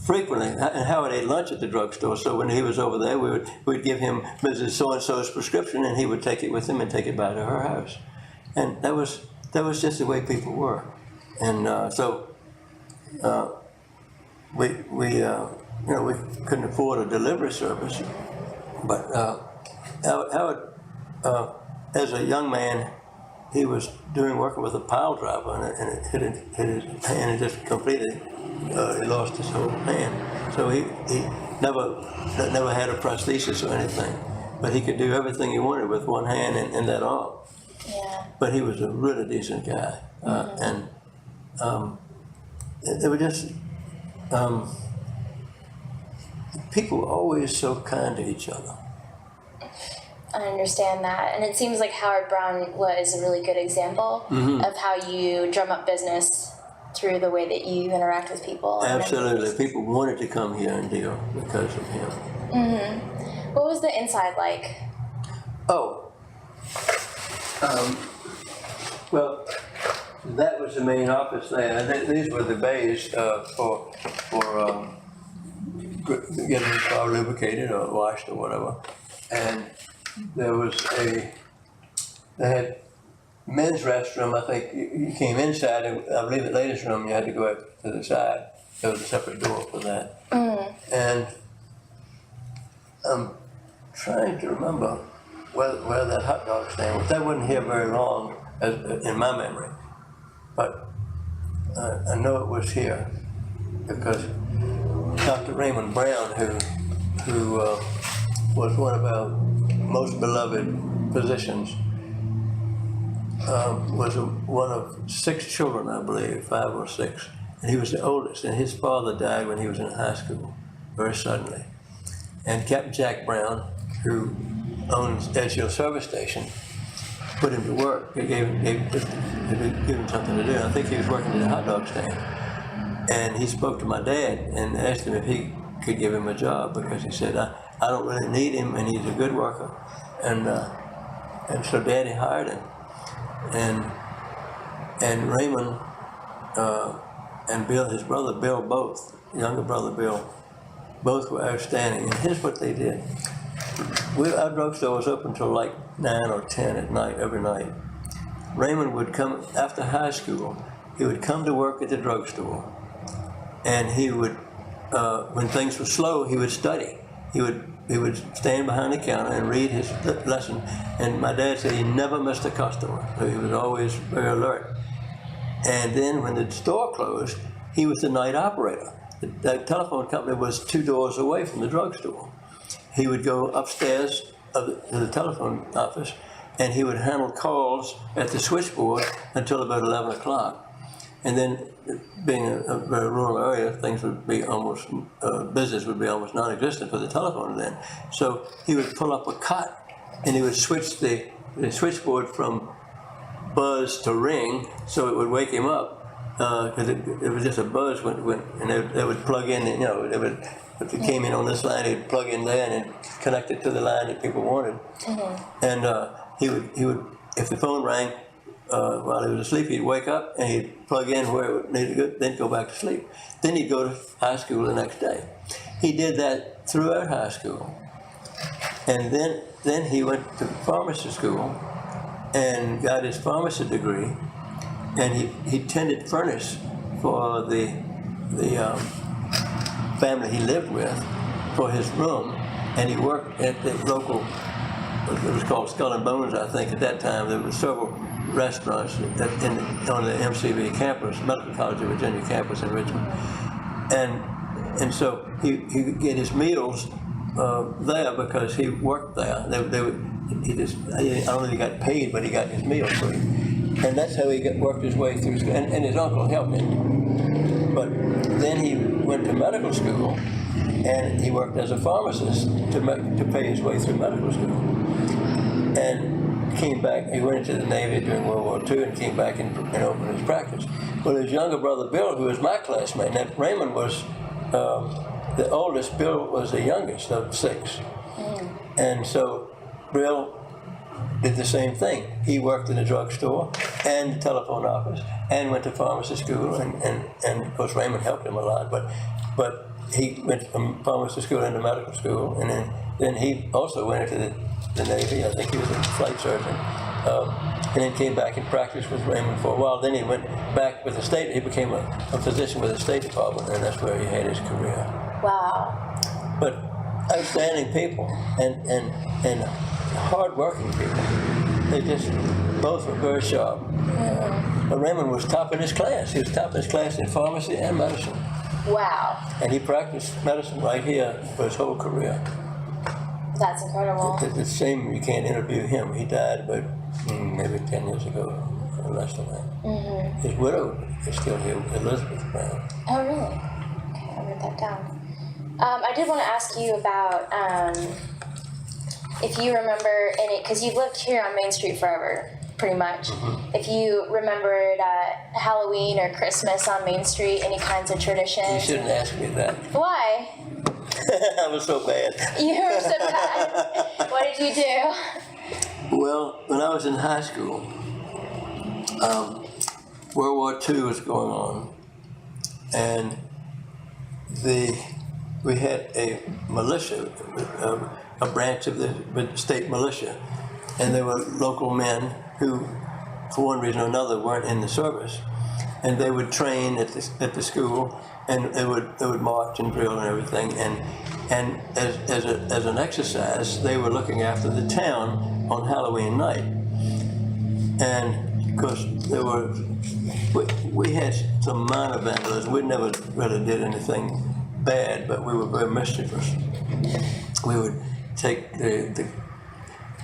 frequently, and Howard ate lunch at the drugstore, so when he was over there, we'd give him Mrs. So-and-so's prescription, and he would take it with him and take it back to her house. And that was just the way people were. And we couldn't afford a delivery service, but Howard, as a young man, he was working with a pile driver, and it hit his hand and just completely, he lost his whole hand. So he never had a prosthesis or anything, but he could do everything he wanted with one hand and that arm. Yeah. But he was a really decent guy, and it was just people were always so kind to each other. I understand that. And it seems like Howard Brown was a really good example of how you drum up business through the way that you interact with people. Absolutely. People wanted to come here and deal because of him. What was the inside like? Oh. Well, that was the main office there. These were the bays for getting the car lubricated or washed or whatever. And there was they had men's restroom. I think you came inside, and I believe the ladies' room you had to go out to the side. There was a separate door for that. And I'm trying to remember where that hot dog stand was. That wasn't here very long, in my memory. But I know it was here because Dr. Raymond Brown, who was one of our most beloved physicians, was one of 6 children, I believe, 5 or 6. And he was the oldest, and his father died when he was in high school, very suddenly. And Captain Jack Brown, who owns Edgehill Service Station, put him to work. He gave him something to do. I think he was working at a hot dog stand. And he spoke to my dad and asked him if he could give him a job, because he said, I don't really need him, and he's a good worker. And so Daddy hired him. And Raymond and Bill, his brother Bill, both, younger brother Bill, both were outstanding. And here's what they did. Our drugstore was open till like 9 or 10 at night, every night. Raymond would come after high school. He would come to work at the drugstore, and he would, when things were slow, he would study. He would stand behind the counter and read his lesson. And my dad said he never missed a customer, so he was always very alert. And then when the store closed, he was the night operator. The telephone company was 2 doors away from the drugstore. He would go upstairs to the telephone office, and he would handle calls at the switchboard until about 11 o'clock. And then, being a very rural area, things would be almost, business would be almost non-existent for the telephone then. So he would pull up a cot, and he would switch the switchboard from buzz to ring, so it would wake him up, because it was just a buzz and they would plug in, if it came in on this line, he'd plug in there and then connect it to the line that people wanted. And he would, if the phone rang while he was asleep, he'd wake up and he'd plug in where it needed to go, then go back to sleep. Then he'd go to high school the next day. He did that throughout high school. And then he went to pharmacy school and got his pharmacy degree, and he tended furnace for the family he lived with for his room, and he worked at the local, it was called Skull and Bones, I think, at that time. There were several restaurants on the MCV campus, Medical College of Virginia campus in Richmond. And so he could get his meals there because he worked there. I don't know if he got paid, but he got his meals free. And that's how he worked his way through school. And his uncle helped him. But then he went to medical school, and he worked as a pharmacist to pay his way through medical school. And came back, he went into the Navy during World War II and came back and opened his practice. Well, his younger brother Bill, who was my classmate, and Raymond was the oldest, Bill was the youngest of 6. And so Bill did the same thing. He worked in the drugstore and the telephone office and went to pharmacy school, and of course Raymond helped him a lot, but he went from pharmacy school into medical school, and then he also went into the Navy. I think he was a flight surgeon, and then came back and practiced with Raymond for a while. Then he went back with the state. He became a physician with the State Department, and that's where he had his career. Wow. But outstanding people and hard-working people. They just both were very sharp. But Raymond was top in his class. He was top in his class in pharmacy and medicine. Wow. And he practiced medicine right here for his whole career. That's incredible. It's a shame you can't interview him. He died about maybe 10 years ago, or less than that. His widow is still here, Elizabeth Brown. Oh, really? Okay, I'll write that down. I did want to ask you about if you remember any, because you've lived here on Main Street forever, pretty much. If you remembered Halloween or Christmas on Main Street, any kinds of traditions. You shouldn't ask me that. Why? I was so bad. You were so bad. What did you do? Well, when I was in high school, World War II was going on, and we had a militia, a branch of the state militia, and there were local men who, for one reason or another, weren't in the service, and they would train at the school, and they would march and drill and everything, and as an exercise, they were looking after the town on Halloween night, and of course we had some minor vandalism. We never really did anything bad, but we were very mischievous. We would take the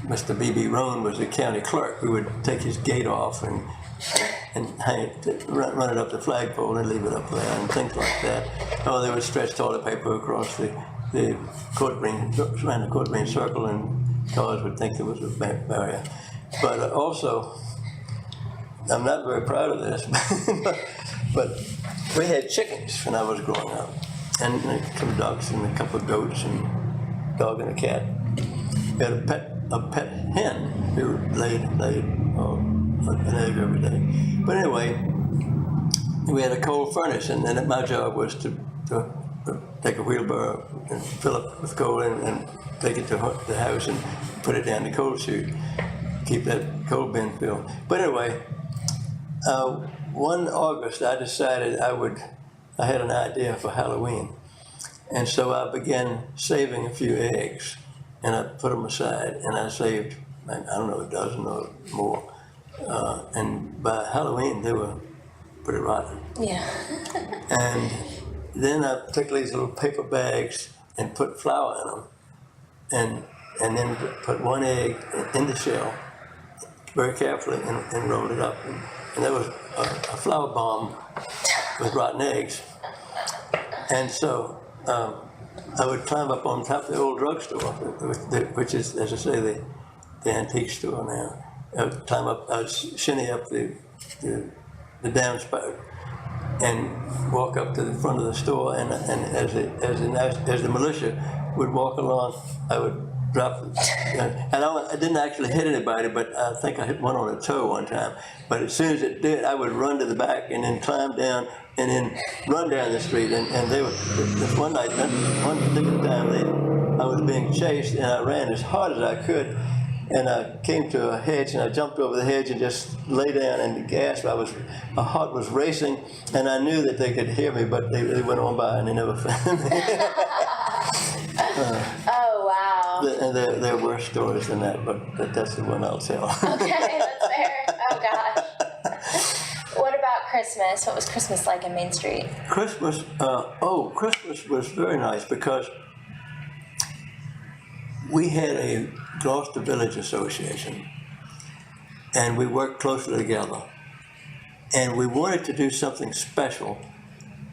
Mr. B.B. Roan was the county clerk. We would take his gate off and hang it, run it up the flagpole and leave it up there and things like that. Or they would stretch toilet paper across the courtroom, around the courtroom circle, and cars would think there was a barrier. But also, I'm not very proud of this, but we had chickens when I was growing up, and some ducks and a couple of goats and a dog and a cat. We had a pet hen who laid an egg every day. But anyway, we had a coal furnace, and then my job was to take a wheelbarrow and fill up with coal and take it to the house and put it down the coal chute, keep that coal bin filled. But anyway, one August I decided I had an idea for Halloween, and so I began saving a few eggs, and I put them aside, and I saved, I don't know, a dozen or more, and by Halloween they were pretty rotten. Yeah. And then I took these little paper bags and put flour in them, and then put one egg in the shell very carefully and rolled it up. And there was a flour bomb with rotten eggs. And so I would climb up on top of the old drugstore, which is, as I say, the antique store now. I would climb up, I would shinny up the downspout and walk up to the front of the store, and as the militia would walk along, I would drop it. And I didn't actually hit anybody, but I think I hit one on the toe one time. But as soon as it did, I would run to the back and then climb down and then run down the street. And they were, this one night, one particular time, I was being chased, and I ran as hard as I could. And I came to a hedge, and I jumped over the hedge and just lay down and gasped. My heart was racing, and I knew that they could hear me, but they went on by and they never found me. Oh, wow. And there are worse stories than that, but that's the one I'll tell. Okay, that's fair. Oh, gosh. What about Christmas? What was Christmas like in Main Street? Christmas was very nice because we had a Gloucester Village Association, and we worked closely together. And we wanted to do something special,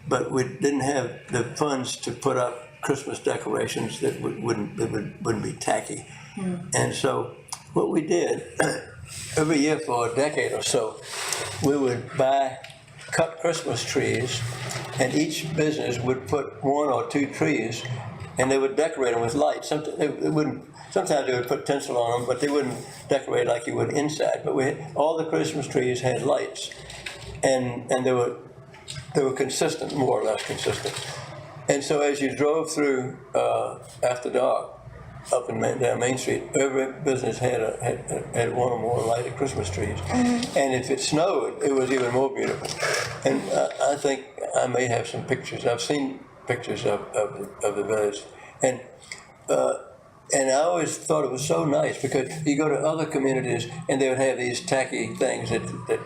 but we didn't have the funds to put up Christmas decorations that wouldn't be tacky. And so what we did, every year for a decade or so, we would buy cut Christmas trees, and each business would put one or two trees, and they would decorate them with lights. Sometimes they would put tinsel on them, but they wouldn't decorate like you would inside. But all the Christmas trees had lights, and they were consistent, more or less consistent. And so as you drove through after dark, up and down Main Street, every business had one or more lighted Christmas trees. And if it snowed, it was even more beautiful. And I think I may have some pictures. I've seen pictures of the village. And I always thought it was so nice because you go to other communities and they would have these tacky things that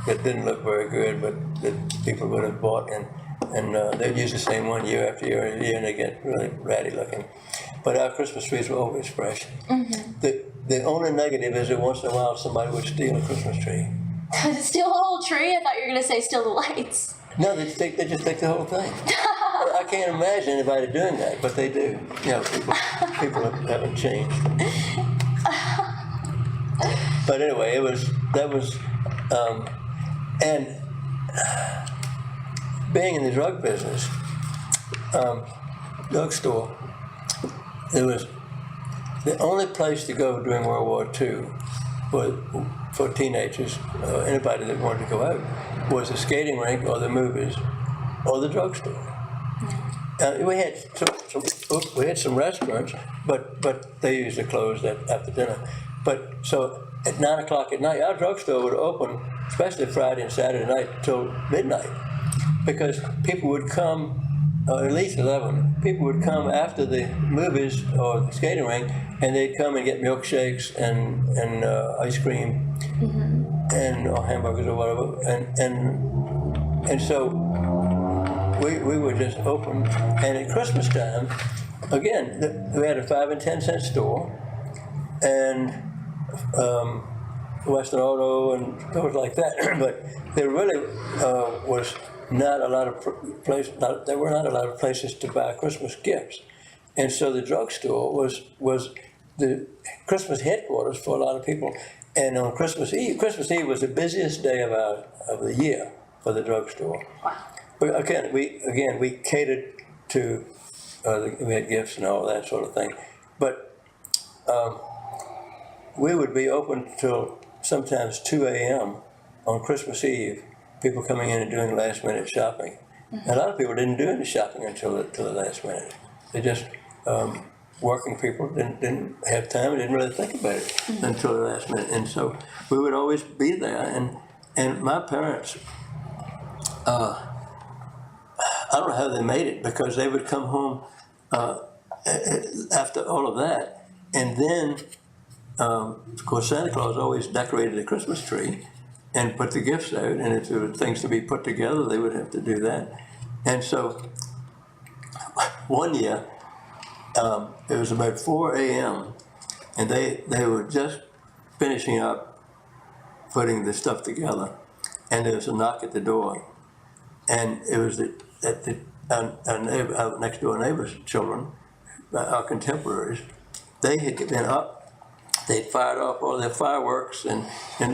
didn't look very good, but that people would have bought, and they'd use the same one year after year and year, and they get really ratty looking. But our Christmas trees were always fresh. The only negative is that once in a while somebody would steal a Christmas tree. Steal the whole tree? I thought you were going to say steal the lights. No, they just take the whole thing. I can't imagine anybody doing that, but they do. You know, people haven't changed. But anyway, and being in the drug business, drugstore, it was the only place to go during World War II for teenagers, anybody that wanted to go out, was the skating rink or the movies or the drugstore. We had some restaurants, but they usually closed after dinner. But so at 9 o'clock at night, our drugstore would open, especially Friday and Saturday night, till midnight, because people would come, at least 11. People would come after the movies or the skating rink, and they'd come and get milkshakes and ice cream and or hamburgers or whatever, and so. We were just open, and at Christmas time, again, we had a 5 and 10 cent store, and Western Auto and stores like that. But there really was not a lot of there were not a lot of places to buy Christmas gifts, and so the drugstore was the Christmas headquarters for a lot of people. And on Christmas Eve was the busiest day of the year for the drugstore. Wow. But again, we catered to, we had gifts and all that sort of thing. But we would be open till sometimes 2 a.m. on Christmas Eve, people coming in and doing last minute shopping. And a lot of people didn't do any shopping until the last minute. They just, working people didn't have time and didn't really think about it until the last minute. And so we would always be there. And my parents, I don't know how they made it, because they would come home after all of that, and then, of course, Santa Claus always decorated the Christmas tree and put the gifts out, and if there were things to be put together, they would have to do that. And so one year, it was about 4 a.m., and they were just finishing up putting the stuff together, and there was a knock at the door, and it was our next door neighbors' children, our contemporaries. They had been up, they'd fired off all their fireworks and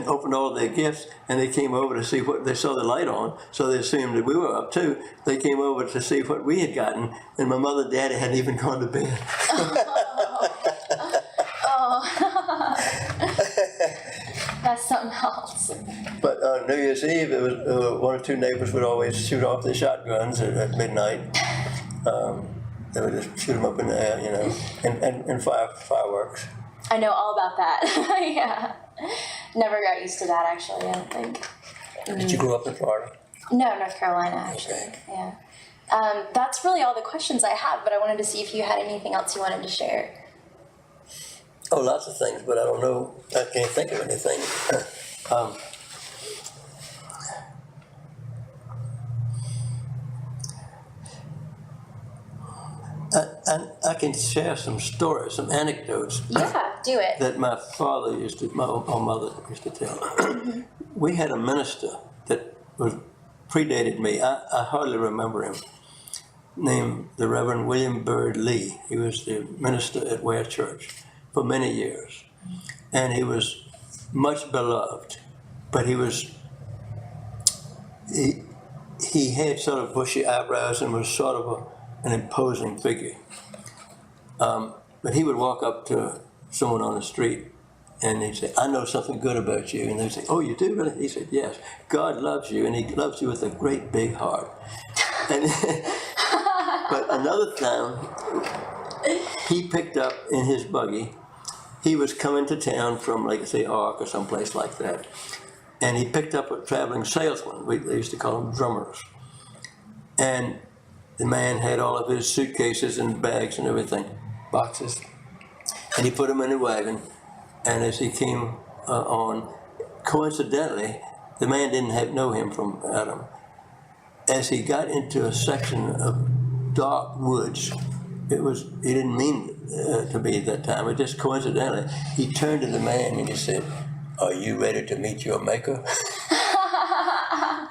opened all their gifts, and they came over to see what, they saw the light on, so they assumed that we were up too. They came over to see what we had gotten, and my mother and daddy hadn't even gone to bed. That's something else. But on New Year's Eve, it was one or two neighbors would always shoot off their shotguns at midnight. They would just shoot them up in the air, you know, and fireworks. I know all about that. Yeah. Never got used to that, actually, I don't think. Did you grow up in Florida? No, North Carolina, actually. Okay. Yeah. That's really all the questions I have, but I wanted to see if you had anything else you wanted to share. Oh, lots of things, but I don't know. I can't think of anything. I can share some stories, some anecdotes. Yeah, do it. That my father my mother used to tell. We had a minister that predated me. I hardly remember him. Named the Reverend William Byrd Lee. He was the minister at Ware Church for many years, and he was much beloved. But he had sort of bushy eyebrows and was sort of an imposing figure. But he would walk up to someone on the street and he'd say, "I know something good about you." And they'd say, "Oh, you do really?" He said, "Yes, God loves you, and he loves you with a great big heart." And but another time, he picked up in his buggy, he was coming to town from, like, say, Ark or someplace like that, and he picked up a traveling salesman. They used to call them drummers. And the man had all of his suitcases and bags and everything, boxes, and he put them in a wagon. And as he came on, coincidentally, the man didn't know him from Adam. As he got into a section of dark woods, he didn't mean to be at that time, but just coincidentally, he turned to the man and he said, "Are you ready to meet your maker?"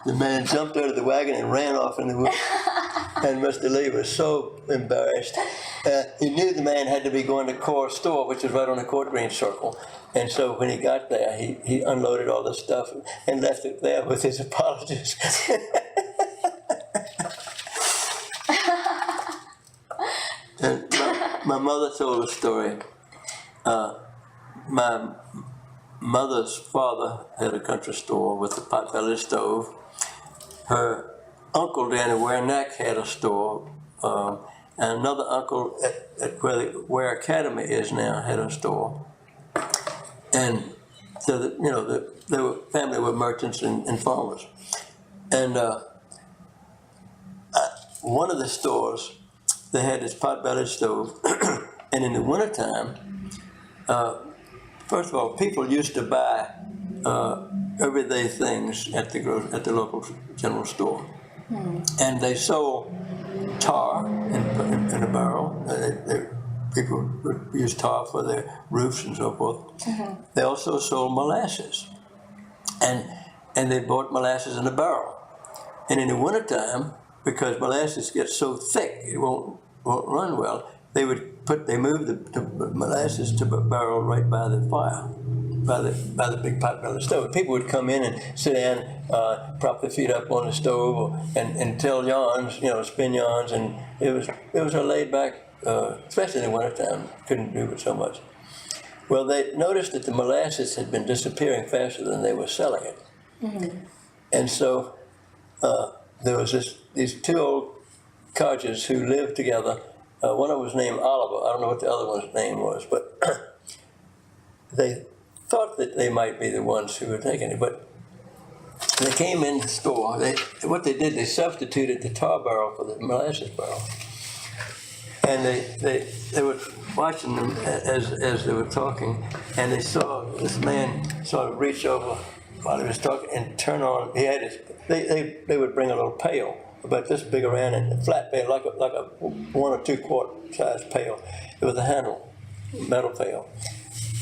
The man jumped out of the wagon and ran off in the woods. And Mr. Lee was so embarrassed. He knew the man had to be going to Core's store, which was right on the Court Green Circle. And so when he got there, he unloaded all the stuff and left it there with his apologies. And my mother told a story. My mother's father had a country store with a pot-bellied stove. Her uncle down in Ware Neck had a store, and another uncle at where the Ware Academy is now had a store. And so, the family were merchants and farmers. And one of the stores, they had this pot-bellied stove, and in the wintertime, first of all, people used to buy everyday things at the local general store, and they sold tar in a barrel. People would use tar for their roofs and so forth. They also sold molasses, and they bought molasses in a barrel. And in the wintertime, because molasses gets so thick it won't run well, they moved the molasses to a barrel right by the fire, by the big pot-bellied stove. People would come in and sit down, prop their feet up on the stove, and tell yarns, spin yarns, and it was a laid back, especially in the wintertime. Couldn't do it so much. Well, they noticed that the molasses had been disappearing faster than they were selling it, and so there was these two old codgers who lived together. One of them was named Oliver. I don't know what the other one's name was, but they thought that they might be the ones who were taking it. But they came in the store. What they did, they substituted the tar barrel for the molasses barrel. And they were watching them as they were talking, and they saw this man sort of reach over while he was talking and turn on. He had they would bring a little pail about this big around and a flat pail, like a 1 or 2 quart size pail. It was a handle, metal pail.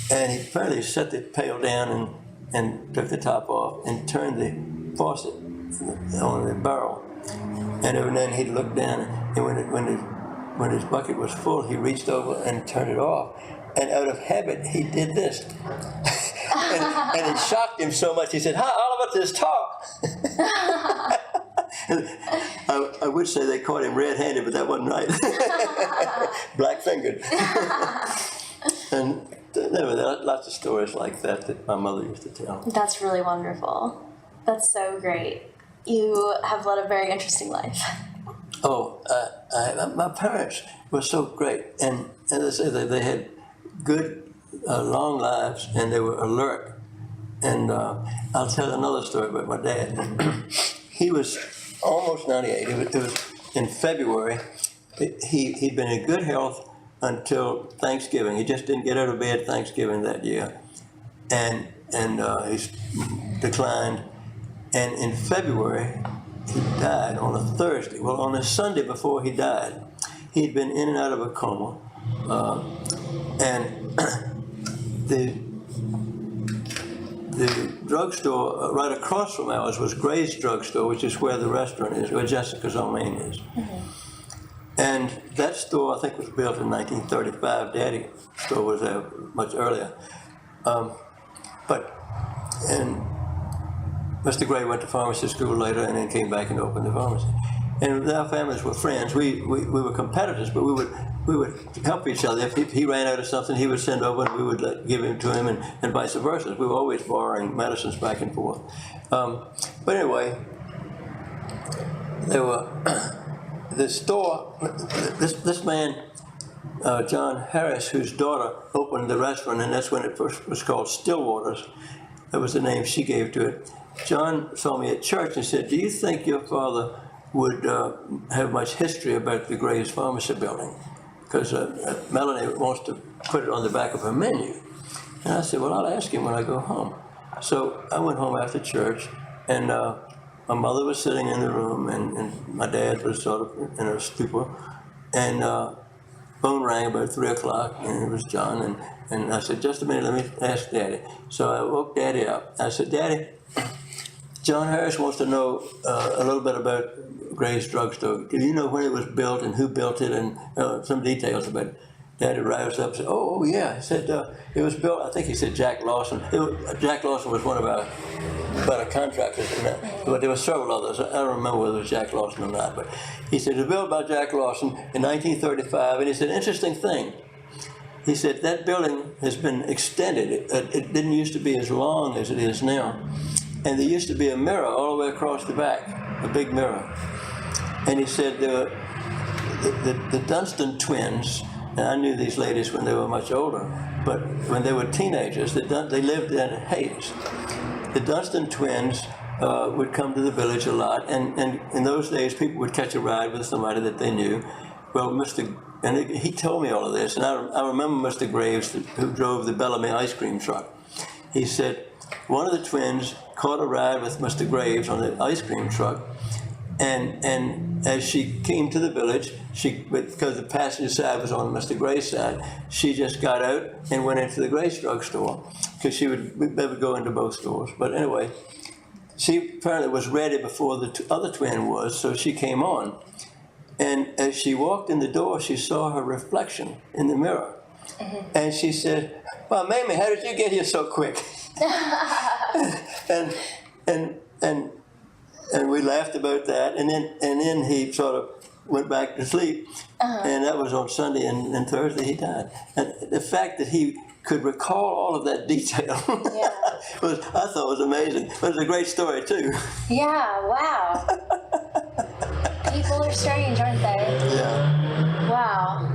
And he finally set the pail down and took the top off and turned the faucet on the barrel. And every now and then he'd look down, and when his bucket was full, he reached over and turned it off. And out of habit, he did this. and it shocked him so much, he said, "Hi, Oliver, there's tar." I would say they caught him red-handed, but that wasn't right. Black-fingered. And anyway, there are lots of stories like that my mother used to tell. That's really wonderful. That's so great. You have led a very interesting life. Oh, my parents were so great, and as I say, they had good, long lives, and they were alert. And I'll tell another story about my dad. He was almost 98. It was in February. He'd been in good health until Thanksgiving. He just didn't get out of bed Thanksgiving that year, and he declined. And in February, he died on a Thursday. Well, on a Sunday before he died, he'd been in and out of a coma, and the drugstore right across from ours was Gray's Drugstore, which is where the restaurant is, where Jessica's Old Main is. And that store, I think, was built in 1935. Daddy's store was there much earlier. And Mr. Gray went to pharmacy school later and then came back and opened the pharmacy. And our families were friends. We were competitors, but we would help each other. If he ran out of something, he would send over and we would give it to him, and vice versa. We were always borrowing medicines back and forth. But anyway, there were the store. This man, John Harris, whose daughter opened the restaurant, and that's when it first was called Stillwater's. That was the name she gave to it. John saw me at church and said, "Do you think your father would have much history about the Gray's Pharmacy building? Because Melanie wants to put it on the back of her menu." And I said, "Well, I'll ask him when I go home." So I went home after church, and my mother was sitting in the room, and my dad was sort of in a stupor. And phone rang about 3 o'clock, and it was John. And I said, "Just a minute, let me ask Daddy." So I woke Daddy up. I said, "Daddy, John Harris wants to know a little bit about Gray's drugstore. Do you know when it was built and who built it and some details about it? Daddy roused up and said, oh yeah. He said, it was built, I think he said Jack Lawson. Jack Lawson was one of our contractors in that. But there were several others. I don't remember whether it was Jack Lawson or not. But he said, it was built by Jack Lawson in 1935. And he said, interesting thing. He said, that building has been extended. It didn't used to be as long as it is now. And there used to be a mirror all the way across the back, a big mirror. And he said, the Dunstan twins, and I knew these ladies when they were much older, but when they were teenagers, they lived in Hayes. The Dunstan twins would come to the village a lot, and in those days, people would catch a ride with somebody that they knew. Well, he told me all of this, and I remember Mr. Graves, who drove the Bellamy ice cream truck. He said, one of the twins caught a ride with Mr. Graves on the ice cream truck, and as she came to the village, because the passenger side was on Mr. Gray's side, she just got out and went into the Gray's drugstore, because they would go into both stores. But anyway, she apparently was ready before the other twin was, so she came on. And as she walked in the door, she saw her reflection in the mirror. Mm-hmm. And she said, well, Mamie, how did you get here so quick? and we laughed about that, and then he sort of went back to sleep, and that was on Sunday, and Thursday he died. And the fact that he could recall all of that detail I thought was amazing. But it was a great story too. Yeah, wow. People are strange, aren't they? Yeah. Wow.